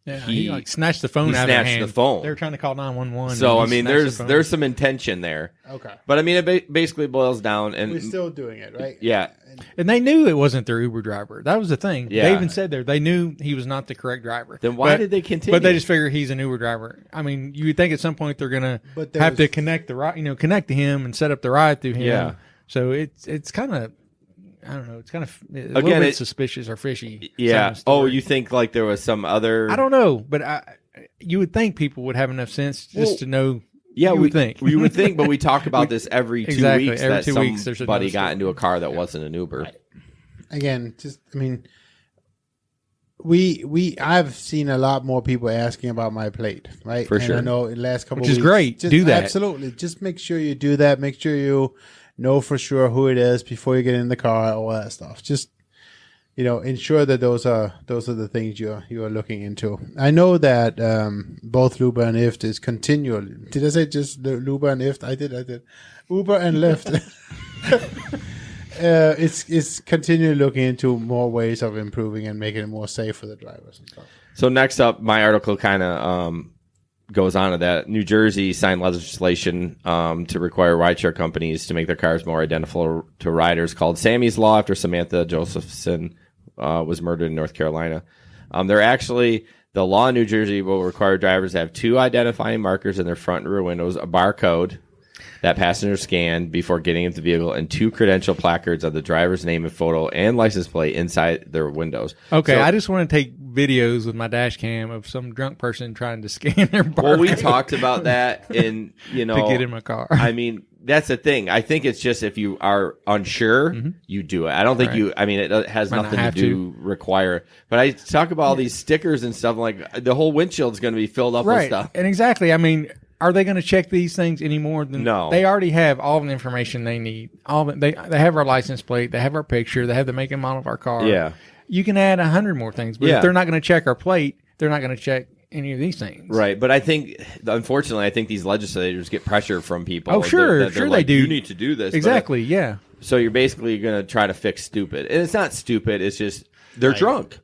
He like snatched the phone out of their snatched hand. the phone. They were trying to call 911. So I and he mean, snatched the phone. there's some intention there. Okay, But I mean, it basically boils down, and we're still doing it, right? yeah, And they knew it wasn't their Uber driver. That was the thing. Yeah. They even said there they knew he was not the correct driver. then why did they continue? But they just figure he's an Uber driver. I mean, you would think at some point they're gonna But have to there's- connect the ride, connect to him and set up the ride through him. Yeah. So it's kind of, I don't know, it's kind of a little Again, bit it- suspicious or fishy. yeah. some story. Oh, you think like there was some other? I don't know, but you would think people would have enough sense just to know. Yeah, you we would think. we would think, but we talk about this every 2 Exactly, weeks every that 2 weeks there's somebody another got story. into a car that wasn't an Uber. Again, I've seen a lot more people asking about my plate, right? For and sure. I know in the last couple Which of is weeks, great. Do that. Absolutely. Just make sure you do that. Make sure you know for sure who it is before you get in the car, all that stuff. Just, ensure that those are the things you are looking into. I know that both Uber and Lyft is continually. Did I say just Uber and Lyft? I did. Uber and Lyft. It's continually looking into more ways of improving and making it more safe for the drivers and stuff. So next up, my article kind of goes on to that. New Jersey signed legislation to require rideshare companies to make their cars more identifiable to riders, called Sammy's Law, after Samantha Josephson was murdered in North Carolina. The law in New Jersey will require drivers to have two identifying markers in their front and rear windows, a barcode that passengers scan before getting into the vehicle, and two credential placards of the driver's name and photo and license plate inside their windows. Okay, So- I just want to take videos with my dash cam of some drunk person trying to scan their barcode. Well, we talked about that in, to get in my car. I mean, that's the thing. I think it's just if you are unsure, you do it. I don't think it has Might not nothing to have do require. But I talk about all these stickers and stuff, like the whole windshield's going to be filled up with Right, stuff. and exactly. I mean, are they going to check these things any more than No. They already have all the information they need. They have our license plate, they have our picture, they have the make and model of our car. Yeah. You can add 100 more things, but Yeah. if they're not going to check our plate, they're not going to check any of these things. Right, but unfortunately, I think these legislators get pressure from people. Oh, sure, that they're sure like, they do. You need to do this. But Exactly. Yeah. so you're basically going to try to fix stupid. And it's not stupid. It's just they're drunk.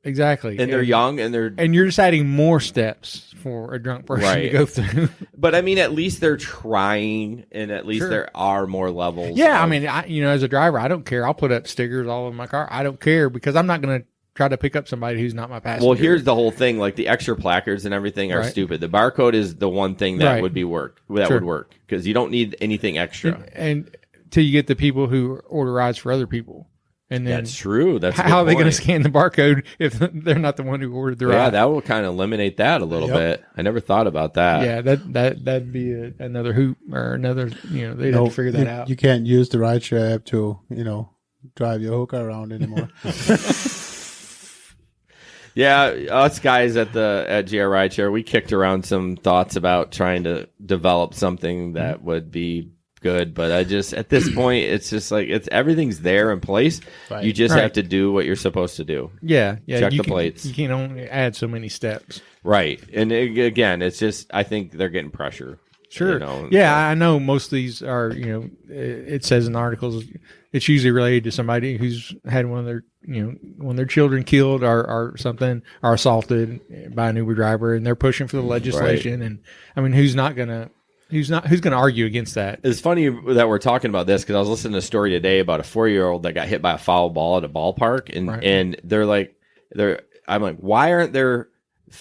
Exactly. And they're young, and they're. And you're just adding more steps for a drunk person to Right. go through. But I mean, at least they're trying, and at least Sure. there are more levels. Yeah, I of- mean, as a driver, I don't care. I'll put up stickers all over my car. I don't care because I'm not going to try to pick up somebody who's not my passenger. Well, here's the whole thing: like the extra placards and everything are Right. stupid. The barcode is the one thing that Right. would work because you don't need anything extra. and till you get the people who order rides for other people, and then That's true. That's a how are good they going to point. scan the barcode if they're not the one who ordered the Yeah, ride? that will kind of eliminate that a little Yep. bit. I never thought about that. Yeah, that'd be another hoop or another. They'd have to figure that out. You can't use the rideshare app to, drive your hooker around anymore. Yeah, us guys at GR Rideshare, we kicked around some thoughts about trying to develop something that would be good, but I just at this point it's just like everything's there in place. Right. You just Right. have to do what you're supposed to do. yeah. Check you the can, plates. You can only add so many steps. Right. And again, it's just I think they're getting pressure. Sure. You know, yeah, I know most of these are, it says in articles, it's usually related to somebody who's had one of their, one of their children killed or something, or assaulted by an Uber driver, and they're pushing for the legislation. And I mean, who's going to argue against that? It's funny that we're talking about this because I was listening to a story today about a 4-year-old that got hit by a foul ball at a ballpark, and I'm like, why aren't there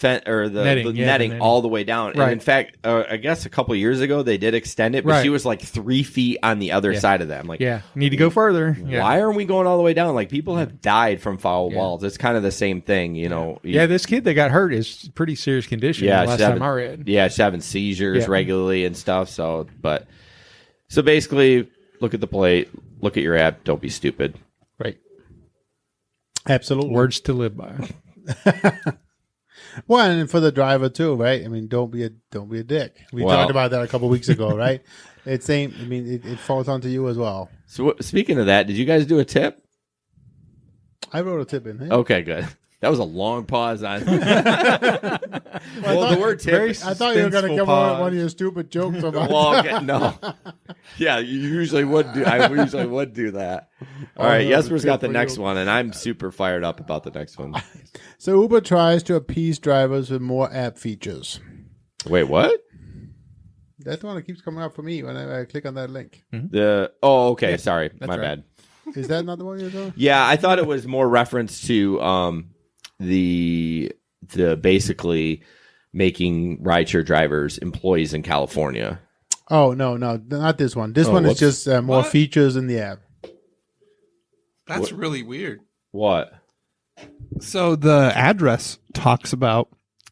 netting all the way down? Right. And in fact, I guess a couple of years ago they did extend it, but she was like 3 feet on the other side of them. Like, need to go further. Why aren't we going all the way down? Like, people have died from foul balls. It's kind of the same thing, you know. This kid that got hurt is pretty serious condition. Last time I read. Yeah, she's having seizures regularly and stuff. So basically, look at the plate, look at your app. Don't be stupid. Right. Absolutely. Words to live by. Well, and for the driver too, right? I mean, don't be a dick. We talked about that a couple of weeks ago, right? It falls onto you as well. So speaking of that, did you guys do a tip? I wrote a tip in. Hey? Okay, good. That was a long pause on. The word tip. I thought you were going to give one of your stupid jokes about. No. Yeah, you usually would do. I usually would do that. All right, Jesper's got the next one, and I'm super fired up about the next one. So Uber tries to appease drivers with more app features. Wait, what? That's the one that keeps coming up for me when I click on that link. Okay. Sorry, my bad. Is that not the one you're doing? Yeah, I thought it was more reference to the basically making rideshare drivers employees in California. Oh, no, not this one. This one is just more features in the app. That's really weird. What? So the address talks about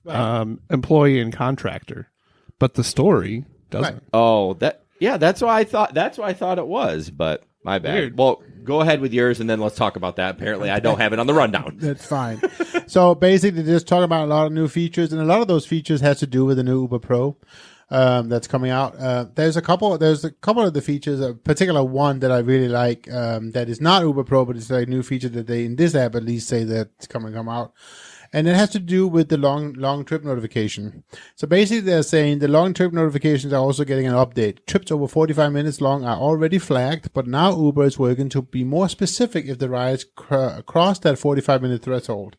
employee and contractor, but the story doesn't. Right. Oh, that's why I thought it was, but my bad. Weird. Well, go ahead with yours, and then let's talk about that. Apparently, I don't have it on the rundown. That's fine. So basically, just talking about a lot of new features, and a lot of those features has to do with the new Uber Pro that's coming out. There's a couple of the features, a particular one that I really like that is not Uber Pro, but it's a new feature that they, in this app at least, say that it's come out. And it has to do with the long trip notification. So basically, they're saying the long trip notifications are also getting an update. Trips over 45 minutes long are already flagged, but now Uber is working to be more specific if the rides cross that 45-minute threshold.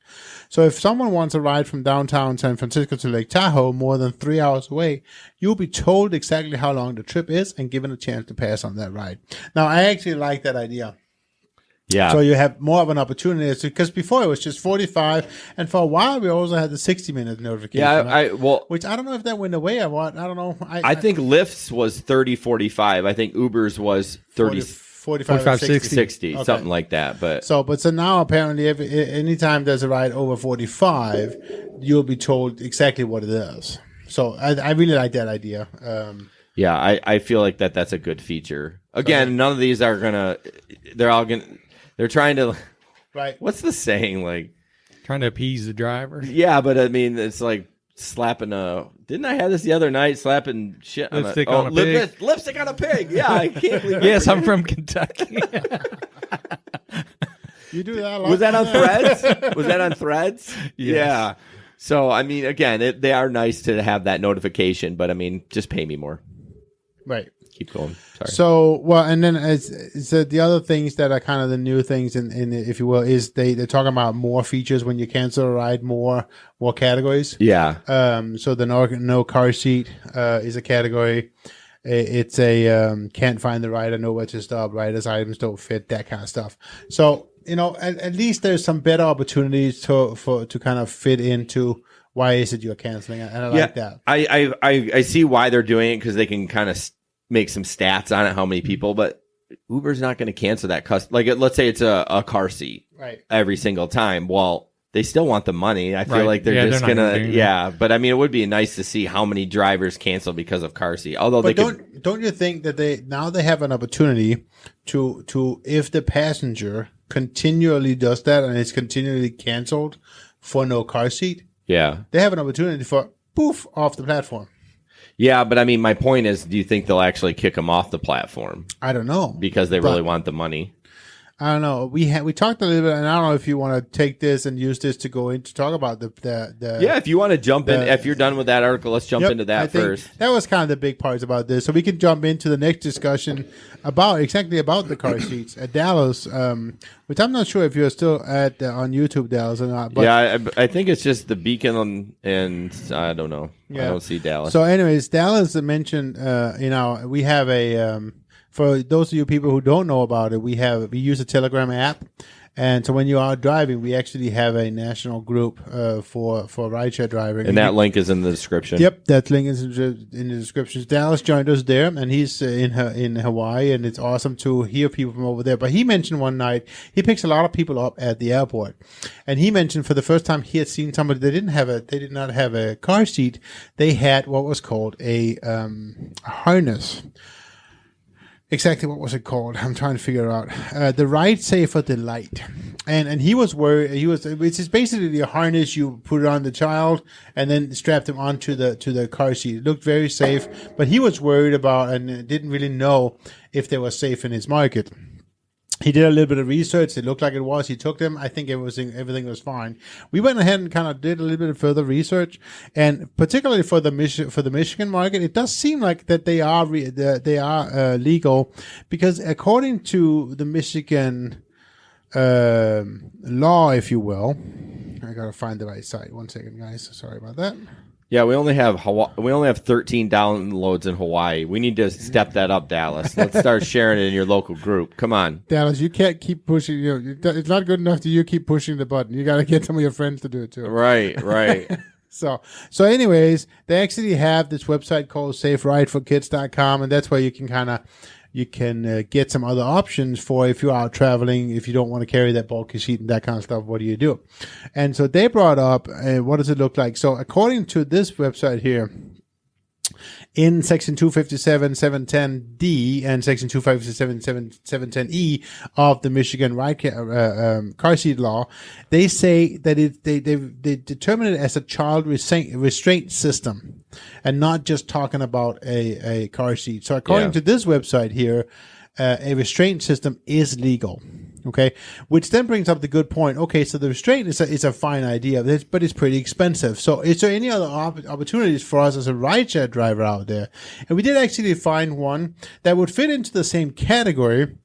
So if someone wants a ride from downtown San Francisco to Lake Tahoe more than 3 hours away, you'll be told exactly how long the trip is and given a chance to pass on that ride. Now, I actually like that idea. Yeah. So you have more of an opportunity because before it was just 45, and for a while we also had the 60-minute notification. Yeah, which I don't know if that went away or what. I don't know. I think Lyft's was 30-45. I think Uber's was 45 60, okay. Something like that. But so now apparently anytime there's a ride over 45, you'll be told exactly what it is. So I really like that idea. Yeah, I feel like that's a good feature. Again, none of these are gonna. They're trying to. Right. What's the saying? Like trying to appease the driver. Yeah, but I mean, it's like slapping a. Didn't I have this the other night? Slapping shit lipstick on a pig. Lipstick on a pig. Yeah, I can't believe. Yes, I'm from Kentucky. You do that a lot. Was that on Threads? Was that on Threads? Yes. Yeah. So I mean, again, they are nice to have that notification, but I mean, just pay me more. Right. Keep going. Sorry. So, well, and then the other things that are kind of the new things, in if you will, is they're talking about more features when you cancel a ride, more categories. Yeah. So the no car seat is a category. It's a can't find the rider, know where to stop, rider's items don't fit, that kind of stuff. So, at least there's some better opportunities to kind of fit into why is it you're canceling it, and I like that. I see why they're doing it because they can kind of make some stats on it, how many people, but Uber's not going to cancel that like let's say it's a car seat every single time. Well, they still want the money. I feel like they're just going to, but I mean, it would be nice to see how many drivers cancel because of car seat. Although don't you think that they have an opportunity to if the passenger continually does that and it's continually canceled for no car seat, they have an opportunity for poof off the platform. Yeah, but I mean, my point is, do you think they'll actually kick them off the platform? I don't know. Because they really want the money. I don't know. We talked a little bit, and I don't know if you want to take this and use this to go in to talk about the Yeah, if you want to jump in, if you're done with that article, let's jump into that first. That was kind of the big parts about this. So we can jump into the next discussion about the car seats at Dallas, which I'm not sure if you're still on YouTube, Dallas, or not. But yeah, I think it's just the Beacon and I don't know. Yeah. I don't see Dallas. So anyways, Dallas mentioned, we have a, for those of you people who don't know about it, we use a Telegram app. And so when you are driving, we actually have a national group for rideshare driving. And that link is in the description. Yep, that link is in the description. Dallas joined us there, and he's in Hawaii, and it's awesome to hear people from over there. But he mentioned one night, he picks a lot of people up at the airport. And he mentioned for the first time he had seen somebody, they did not have a car seat. They had what was called a harness. Exactly what was it called? I'm trying to figure out. The Ride Safer Delight. And he was worried. Which is basically a harness. You put it on the child and then strap them onto the car seat. It looked very safe, but he was worried about and didn't really know if they were safe in his market. He did a little bit of research. It looked like it was. He took them. I think everything was fine. We went ahead and kind of did a little bit of further research, and particularly for the Michigan market, it does seem like that they are legal, because according to the Michigan law, if you will, I gotta find the right site. 1 second, guys. Sorry about that. Yeah, we only have 13 downloads in Hawaii. We need to step that up, Dallas. Let's start sharing it in your local group. Come on, Dallas. You can't keep pushing. It's not good enough that you keep pushing the button. You got to get some of your friends to do it too. Right. So anyways, they actually have this website called SafeRideForKids.com, and that's where you can get some other options for if you're out traveling, if you don't want to carry that bulky seat and that kind of stuff. What do you do? And so they brought up, what does it look like? So according to this website here, in Section 257, 710D and Section 257, 710E of the Michigan car seat law, they say that they determine it as a child restraint system and not just talking about a car seat. So according to this website here, a restraint system is legal. Okay, which then brings up the good point. Okay, so the restraint is a fine idea, but it's pretty expensive. So is there any other opportunities for us as a rideshare driver out there? And we did actually find one that would fit into the same category,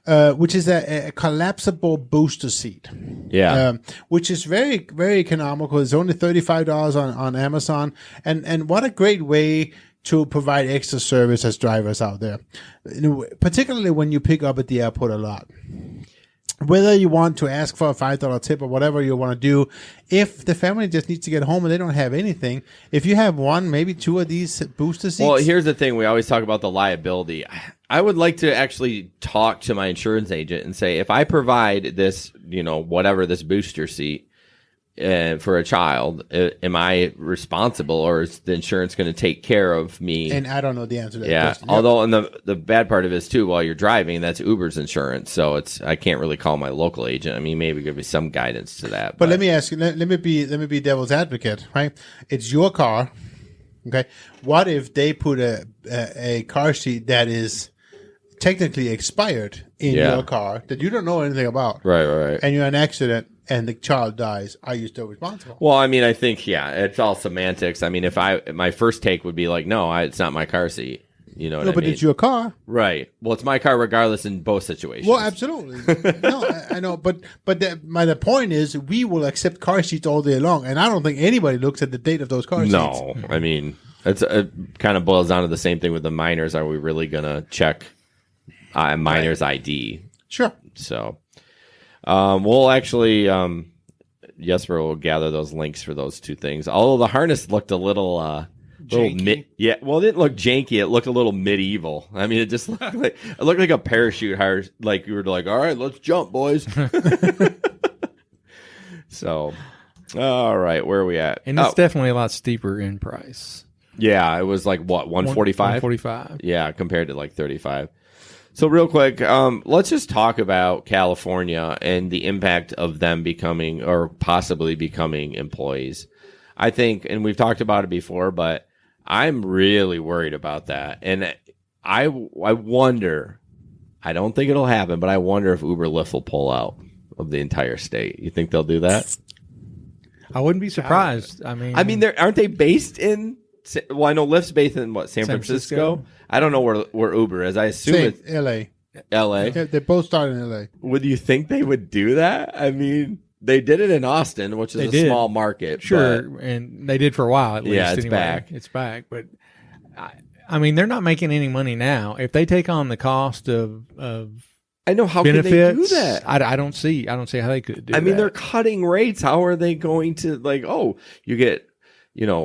which is a collapsible booster seat. Yeah. Which is very, very economical. It's only $35 on Amazon. And what a great way to provide extra service as drivers out there, particularly when you pick up at the airport a lot. Whether you want to ask for a $5 tip or whatever you want to do, if the family just needs to get home and they don't have anything, if you have one, maybe two of these booster seats. Well, here's the thing. We always talk about the liability. I would like to actually talk to my insurance agent and say, if I provide this, whatever, this booster seat for a child, am I responsible, or is the insurance going to take care of me? And I don't know the answer to that question. Although, and the bad part of it is too, while you're driving, that's Uber's insurance, so I can't really call my local agent. I mean, maybe give me some guidance to that. But let me ask you, let me be devil's advocate, right? It's your car, okay? What if they put a car seat that is technically expired in your car that you don't know anything about, right, and you're in an accident and the child dies? Are you still responsible? Well, I mean, I think it's all semantics. I mean, my first take would be like, no, it's not my car seat. You know what I mean? But it's your car, right? Well, it's my car regardless in both situations. Well, absolutely. No, I know, but the point is, we will accept car seats all day long, and I don't think anybody looks at the date of those car seats. No, I mean, it kind of boils down to the same thing with the minors. Are we really gonna check minor's ID? Sure. So. We'll actually, Jesper will gather those links for those two things. Although the harness looked a little, it didn't look janky. It looked a little medieval. I mean, it just looked like a parachute harness. Like you were like, all right, let's jump, boys. So, all right, where are we at? And it's definitely a lot steeper in price. Yeah, it was like what, 145? 145. Yeah, compared to like 35. So real quick, let's just talk about California and the impact of them becoming or possibly becoming employees. I think, and we've talked about it before, but I'm really worried about that. And I wonder I don't think it'll happen, but I wonder if Uber Lyft will pull out of the entire state. You think they'll do that? I wouldn't be surprised. I mean, Aren't they based in? Well, I know Lyft's based in what, San Francisco? I don't know where Uber is. I assume Same, it's L.A. L.A. Yeah, they both started in L.A. Would you think they would do that? I mean, they did it in Austin, which is a small market. Sure, but, and they did for a while at least. Yeah, it's anyway. back. It's back, but I mean, they're not making any money now. If they take on the cost of I know, how benefits, can they do that? I don't see how they could do. I mean, that. they're cutting rates. How are they going to you get,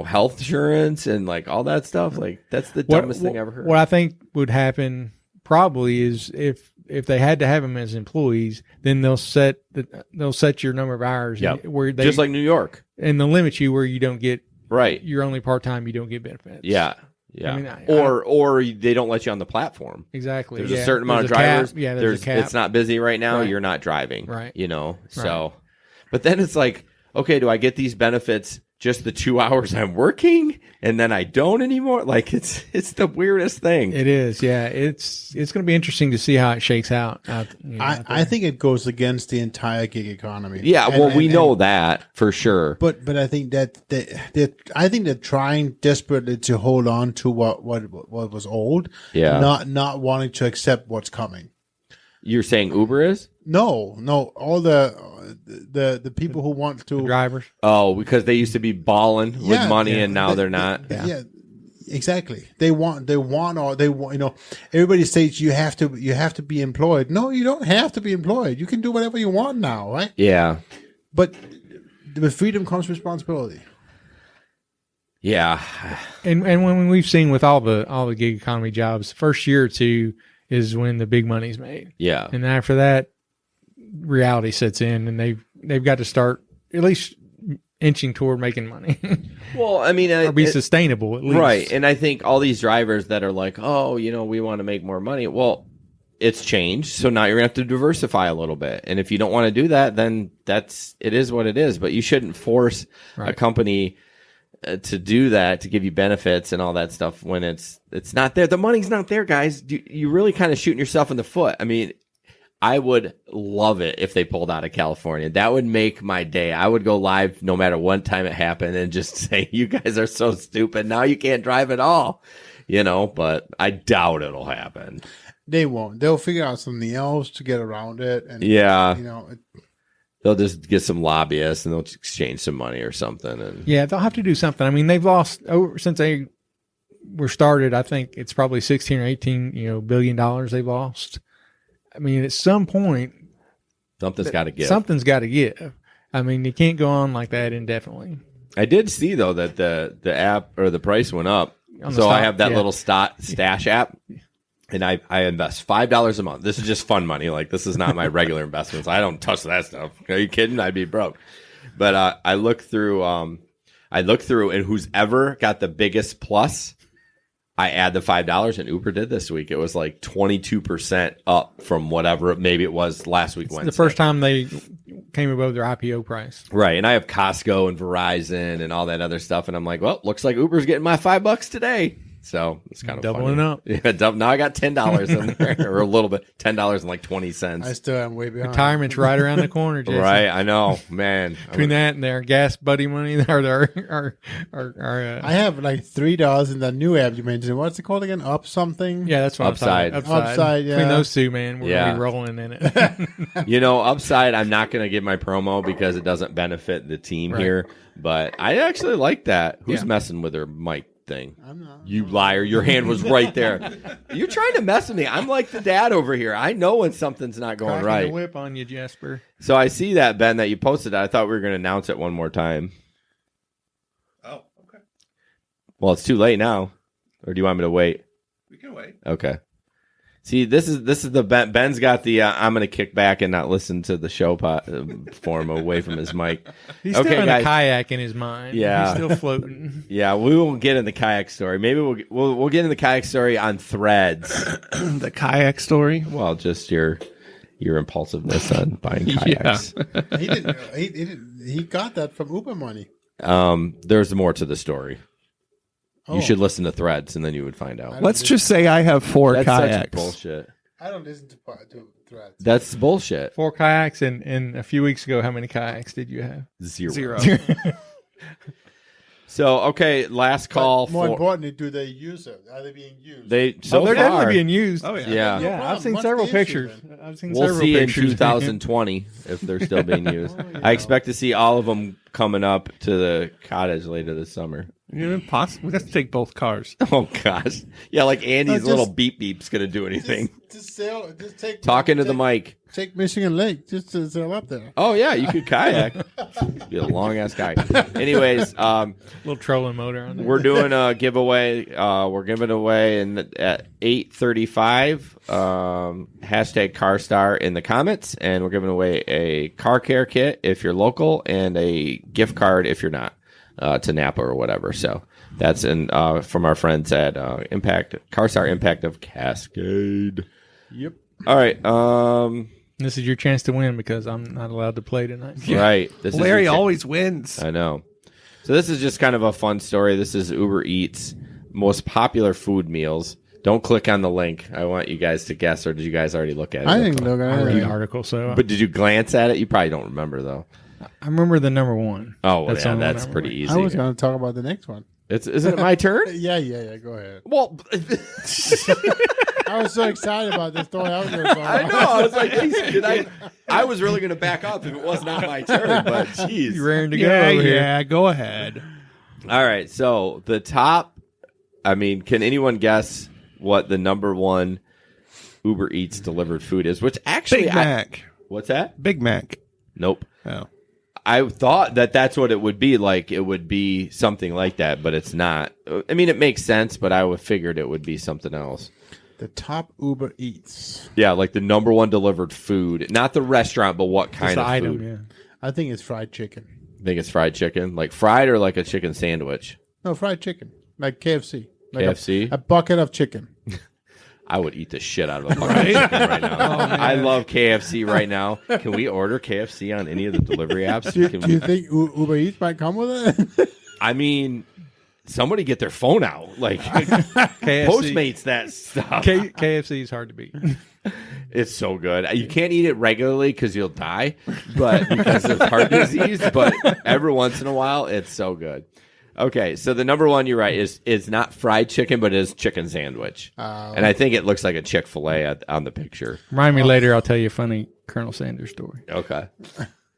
health insurance and like all that stuff? Like that's the dumbest thing I ever heard. What I think would happen probably is if they had to have them as employees, then they'll set your number of hours. Yep. Where they, just like New York, and they'll limit you where you don't get right. You're only part time. You don't get benefits. Yeah. Yeah, I mean, or they don't let you on the platform. Exactly. There's a certain amount of drivers. There's a cap. It's not busy right now. Right. You're not driving. Right. So, but then it's like, okay, do I get these benefits just the 2 hours I'm working and then I don't anymore? Like it's the weirdest thing. It is. Yeah. It's going to be interesting to see how it shakes out. I think it goes against the entire gig economy. Yeah. We know that for sure. But I think that they're trying desperately to hold on to what was old. Yeah. Not wanting to accept what's coming. You're saying Uber is? No. All the people who want to drivers. Oh, because they used to be balling with money and now they're not. Yeah. Exactly. They want everybody says you have to be employed. No, you don't have to be employed. You can do whatever you want now, right? Yeah. But with freedom comes responsibility. Yeah. And when we've seen with all the gig economy jobs, the first year or two is when the big money's made. Yeah. And after that, reality sets in, and they've got to start at least inching toward making money. Well, I mean, or be sustainable at least. Right. And I think all these drivers that are like, oh, we want to make more money. Well, it's changed. So now you're going to have to diversify a little bit. And if you don't want to do that, then it is what it is. But you shouldn't force a company to do that, to give you benefits and all that stuff when it's not there. The money's not there, guys. You really kind of shooting yourself in the foot. I mean, I would love it if they pulled out of California. That would make my day. I would go live no matter what time it happened and just say, you guys are so stupid. Now you can't drive at all, but I doubt it'll happen. They won't. They'll figure out something else to get around it. And, they'll just get some lobbyists and they'll exchange some money or something. And yeah, they'll have to do something. I mean, they've lost since they were started. I think it's probably 16 or 18, billion dollars they've lost. I mean, at some point, something's got to give. Something's got to give. I mean, you can't go on like that indefinitely. I did see though that the app or the price went up. So I have that little stash app. And I invest $5 a month. This is just fun money. Like, this is not my regular investments. I don't touch that stuff. Are you kidding? I'd be broke. But I look through, and who's ever got the biggest plus, I add the $5. And Uber did this week. It was like 22% up from whatever maybe it was last week Wednesday. The first time they came above their IPO price. Right. And I have Costco and Verizon and all that other stuff. And I'm like, well, looks like Uber's getting my $5 today. So it's kind of doubling funny. Up. Yeah, now I got $10 in there, or a little bit, $10 and like 20 cents. I still am way behind. Retirement's right around the corner, Jason. Right, I know, man. Between that and their gas buddy money, our I have like $3 in that new app you mentioned. What's it called again? Up something? Yeah, that's what Upside. I'm talking. Upside. Yeah. Between those two, man, we're gonna be rolling in it. Upside. I'm not gonna give my promo because it doesn't benefit the team here. But I actually like that. Who's messing with her mic thing? I'm not. You liar. Your hand was right there. You're trying to mess with me. I'm like the dad over here. I know when something's not going right. The whip on you, Jasper. So I see that, Ben, that you posted. I thought we were going to announce it one more time. Oh, okay. Well, it's too late now. Or do you want me to wait? We can wait. Okay. See, this is the Ben. Ben's got the I'm going to kick back and not listen to the show form away from his mic. He's still in a kayak in his mind. Yeah. He's still floating. Yeah, we won't get in the kayak story. Maybe we'll get in the kayak story on Threads. The kayak story? Well, just your impulsiveness on buying kayaks. Yeah. He got that from Uber money. There's more to the story. Oh. You should listen to Threads, and then you would find out. Let's just say I have 4 That's kayaks. such bullshit. I don't listen to threats. That's bullshit. 4 kayaks, and a few weeks ago, how many kayaks did you have? Zero. So, okay, last call. More importantly, do they use it? Are they being used? They're Definitely far. being used. Oh, yeah. Yeah. Yeah, I've seen What's several the issue, pictures. then? I've seen We'll several see in pictures. 2020 if they're still being used. I expect to see all of them coming up to the cottage later this summer. Possible. We have to take both cars. Oh gosh, yeah, like Andy's just- little beep beep's gonna do anything. Just take Talking to the mic. Take Michigan Lake just to sail up there. Oh yeah, you could kayak. Be a long ass kayak. Anyways, Little trolling motor on there. we're doing a giveaway. We're giving away at 8:35. Hashtag CarStar in the comments, and we're giving away a car care kit if you're local and a gift card if you're not. To Napa or whatever. So that's from our friends at CarStar Impact of Cascade. Yep. All right. This is your chance to win because I'm not allowed to play tonight. Right. This Larry is your always wins. I know. So this is just kind of a fun story. This is Uber Eats most popular food meals. Don't click on the link. I want you guys to guess, or did you guys already look at it? I didn't look I at read the it. article, so But did you glance at it? You probably don't remember though. I remember the number one. Oh, well, That's yeah, the one that's I pretty remember. easy. I was going to talk about the next one. Isn't it my turn? Yeah. Go ahead. Well, I was so excited about this story. I was going to talk I about. know. I was like, geez, I was really going to back up if it was not my turn, but jeez. You raring to go Yeah, over here. yeah. Go ahead. All right. So the top, can anyone guess what the number one Uber Eats delivered food is? Which actually, Big Mac. what's that? Big Mac. Nope. Oh. I thought that's what it would be like. It would be something like that, but it's not. I mean, it makes sense, but I would figured it would be something else. The top Uber Eats. Yeah, like the number one delivered food, not the restaurant, but what Just kind the of item, food? yeah. I think it's fried chicken. I think it's fried chicken, like fried or like a chicken sandwich. No, fried chicken. Like KFC. Like KFC? A bucket of chicken. I would eat the shit out of a bucket of chicken right now. I love KFC right now. Can we order KFC on any of the delivery apps? Do you think Uber Eats might come with it? I mean, somebody get their phone out. Like, KFC. Postmates that stuff. KFC is hard to beat. It's so good. You can't eat it regularly because you'll die, but because of heart disease. But every once in a while, it's so good. Okay, so the number one, you're right, is not fried chicken, but it is chicken sandwich. And I think it looks like a Chick-fil-A on the picture. Remind me later, I'll tell you a funny Colonel Sanders story. Okay.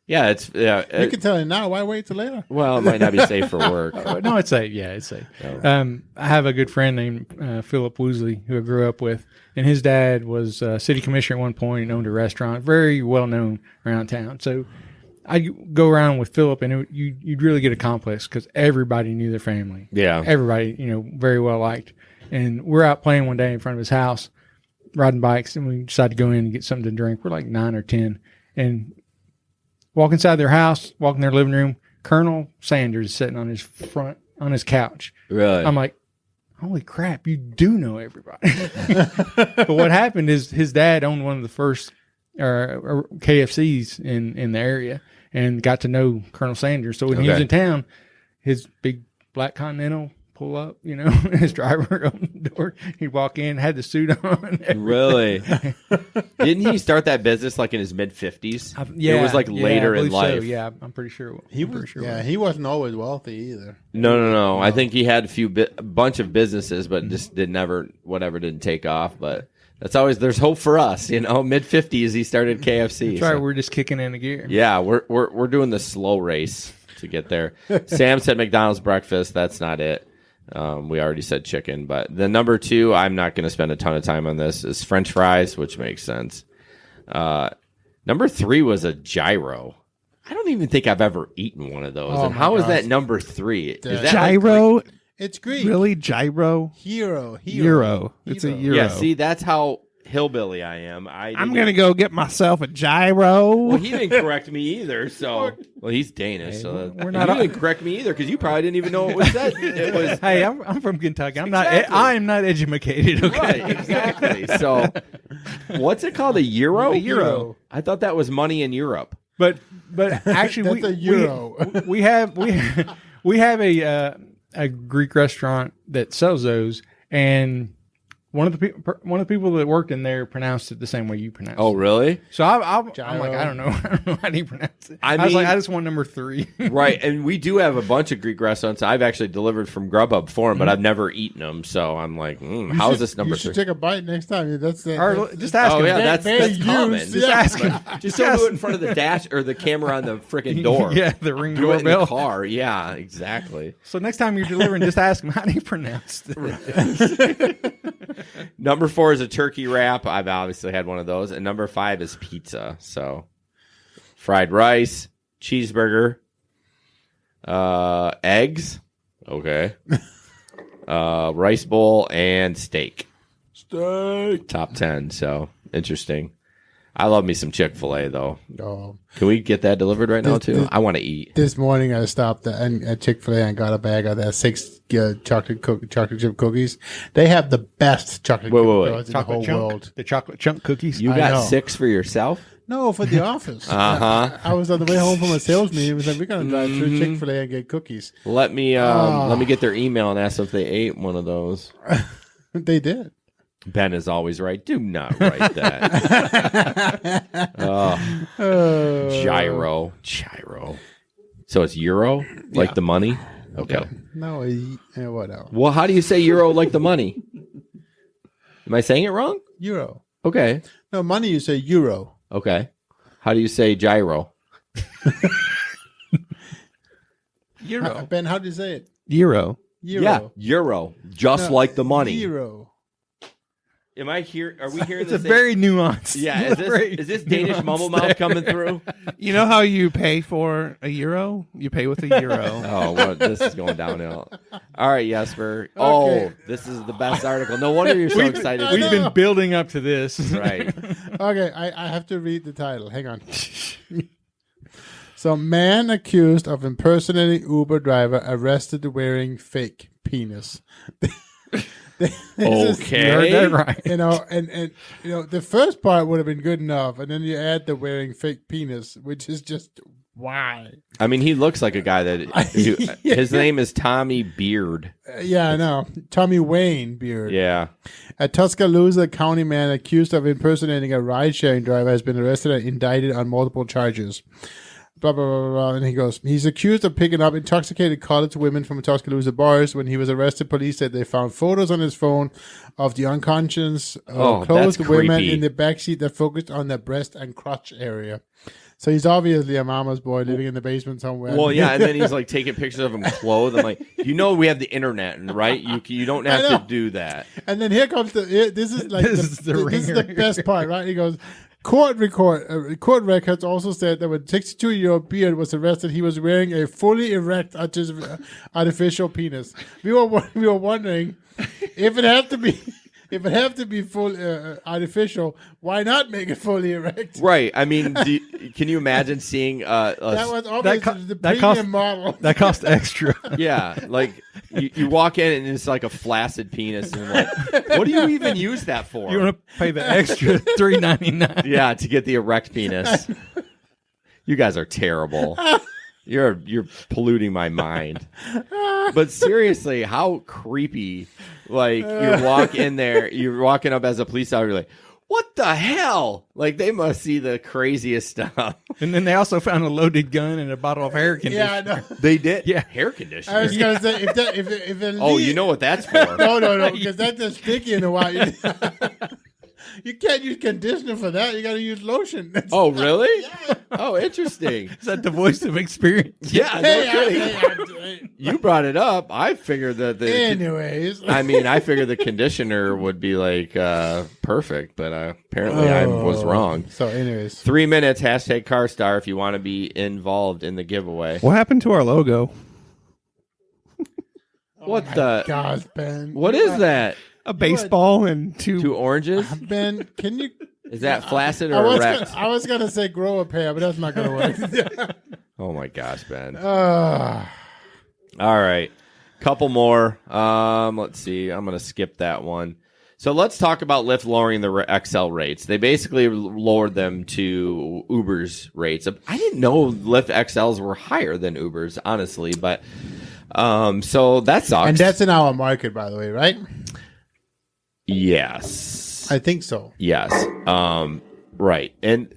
Yeah, You can tell it now. Why wait till later? well, it might not be safe for work. No, it's safe. Yeah, it's safe. I have a good friend named Philip Woosley who I grew up with, and his dad was city commissioner at one point and owned a restaurant, very well known around town. So I go around with Philip, and you'd really get a complex because everybody knew their family. Yeah. Everybody, very well liked. And we're out playing one day in front of his house, riding bikes, and we decided to go in and get something to drink. We're like 9 or 10, and walk inside their house, walk in their living room. Colonel Sanders is sitting on his couch. Really? I'm like, holy crap, you do know everybody. But what happened is his dad owned one of the first KFCs in the area and got to know Colonel Sanders. So when he was Okay. in town, his big black Continental pull up, his driver opened the door. He'd walk in, had the suit on. Really? Didn't he start that business like in his mid-50s? It was like later I in believe life. So. Yeah, I'm pretty sure. He wasn't always wealthy either. No. I think he had a bunch of businesses, but just didn't take off. But that's always, there's hope for us, Mid-50s, he started KFC. That's right. We're just kicking in the gear. Yeah, we're doing the slow race to get there. Sam said McDonald's breakfast. That's not it. We already said chicken, but the number two, I'm not going to spend a ton of time on this, is French fries, which makes sense. Number three was a gyro. I don't even think I've ever eaten one of those. Oh and my how is gosh. that number three? Is that like Gyro? It's Greek. Really? Gyro? Euro. It's a Hero. euro. Yeah, see, that's how hillbilly I am. I'm going to go get myself a gyro. Well, he didn't correct me either. So, well, he's Danish. So we're and not- you didn't correct me either because you probably didn't even know what was said. It was Hey, I'm from Kentucky. Exactly. I'm not educated. Okay. right, exactly. So, what's it called? A euro? A euro. I thought that was money in Europe. But actually, That's a euro. we have a Greek restaurant that sells those, and One of the people that worked in there pronounced it the same way you pronounced it. Oh, really? So I'm like, I don't know how do you pronounce it. I was mean- like, I just want number 3. Right, and we do have a bunch of Greek restaurants. I've actually delivered from Grubhub for them, but I've never eaten them. So I'm like, how is this number You should 3? take a bite next time. That's it. Or just ask Oh him. yeah, that's Very common. used, Just yeah. ask him. Just don't do it in front of the dash or the camera on the freaking door. Yeah, the ring Do it in the doorbell. car. Yeah, exactly. So next time you're delivering, just ask him, how do you pronounce it? Number 4 is a turkey wrap. I've obviously had one of those. And number 5 is pizza. So fried rice, cheeseburger, eggs, okay, rice bowl, and steak. Top 10. So interesting. I love me some Chick-fil-A though. Oh. Can we get that delivered right now too? I want to eat. This morning I stopped at Chick-fil-A and got a bag of that 6 chocolate chip cookies. They have the best chocolate Wait, chip wait, wait. cookies in the whole world. The chocolate chunk cookies. You I got know. 6 for yourself? No, for the office. Uh-huh. I was on the way home from a sales meeting. It was like, we're going to drive through Chick-fil-A and get cookies. Let me get their email and ask if they ate one of those. They did. Ben is always right. Do not write that. Gyro. So it's euro, like the money? Okay. No, whatever. Well, how do you say euro like the money? Am I saying it wrong? Euro. Okay. No, money you say euro. Okay. How do you say gyro? Euro. Ben, how do you say it? Euro. Euro. Yeah, euro. Just No, like the money. Euro. Am I here? Are we hearing It's the a same? very nuanced. Yeah, is this Danish nuanced mumble mouth there. coming through? You know how you pay for a euro? You pay with a euro. Oh, well, this is going downhill. All right, Jesper. Okay. Oh, this is the best article. No wonder you're so excited. We've been building up to this. Right. Okay, I have to read the title. Hang on. So, man accused of impersonating Uber driver arrested wearing fake penis. This is- Okay. You heard that right. you know, and you know, the first part would have been good enough, and then you add the wearing fake penis, which is just why. I mean, he looks like a guy that his name is Tommy Beard. Yeah, I know. Tommy Wayne Beard. Yeah. A Tuscaloosa County man accused of impersonating a ride-sharing driver has been arrested and indicted on multiple charges. Blah, blah, blah, blah. And he goes, he's accused of picking up intoxicated college women from Tuscaloosa bars. When he was arrested, police said they found photos on his phone of the unconscious Oh, clothed that's women creepy. in the backseat that focused on the breast and crotch area. So he's obviously a mama's boy living in the basement somewhere. Well, yeah, and then he's like taking pictures of him clothed. I'm like, we have the internet, right? You don't have to do that. And then here comes this is like This is the this is the ringer. best part, right? He goes, court records also said that when 62-year-old Beard was arrested, he was wearing a fully erect artificial penis. We were wondering if it had to be. If it have to be full artificial, why not make it fully erect? Right. I mean, can you imagine seeing That was obviously the that premium cost- model. That cost extra. yeah, like you walk in and it's like a flaccid penis, and like, what do you even use that for? You want to pay the extra $3.99? Yeah, to get the erect penis. You guys are terrible. You're polluting my mind. But seriously, how creepy. Like, you walk in there, you're walking up as a police officer, you're like, what the hell? Like, they must see the craziest stuff. And then they also found a loaded gun and a bottle of hair conditioner. Yeah, I know. They did? Yeah. Hair I conditioner. was gonna say if it Oh, you know what that's for. No, because that's just sticky in a while. You can't use conditioner for that. You got to use lotion. Oh, really? Oh, interesting. Is that the voice of experience? Yeah, no kidding. Hey, You brought it up. I figured that anyways. I figured the conditioner would be like perfect, but apparently I was wrong. So, anyways, 3 minutes, hashtag CarStar if you want to be involved in the giveaway. What happened to our logo? What the? gosh, Ben. What is that? A baseball and two. 2 oranges? Ben, can you? Is that flaccid I or was, erect? I was gonna say grow a pair, but that's not gonna work. Oh my gosh, Ben. Ah. All right. Couple more. Let's see. I'm going to skip that one. So let's talk about Lyft lowering the XL rates. They basically lowered them to Uber's rates. I didn't know Lyft XLs were higher than Uber's, honestly, but so that sucks. And that's in our market, by the way, right? Yes. I think so. Yes. Right. And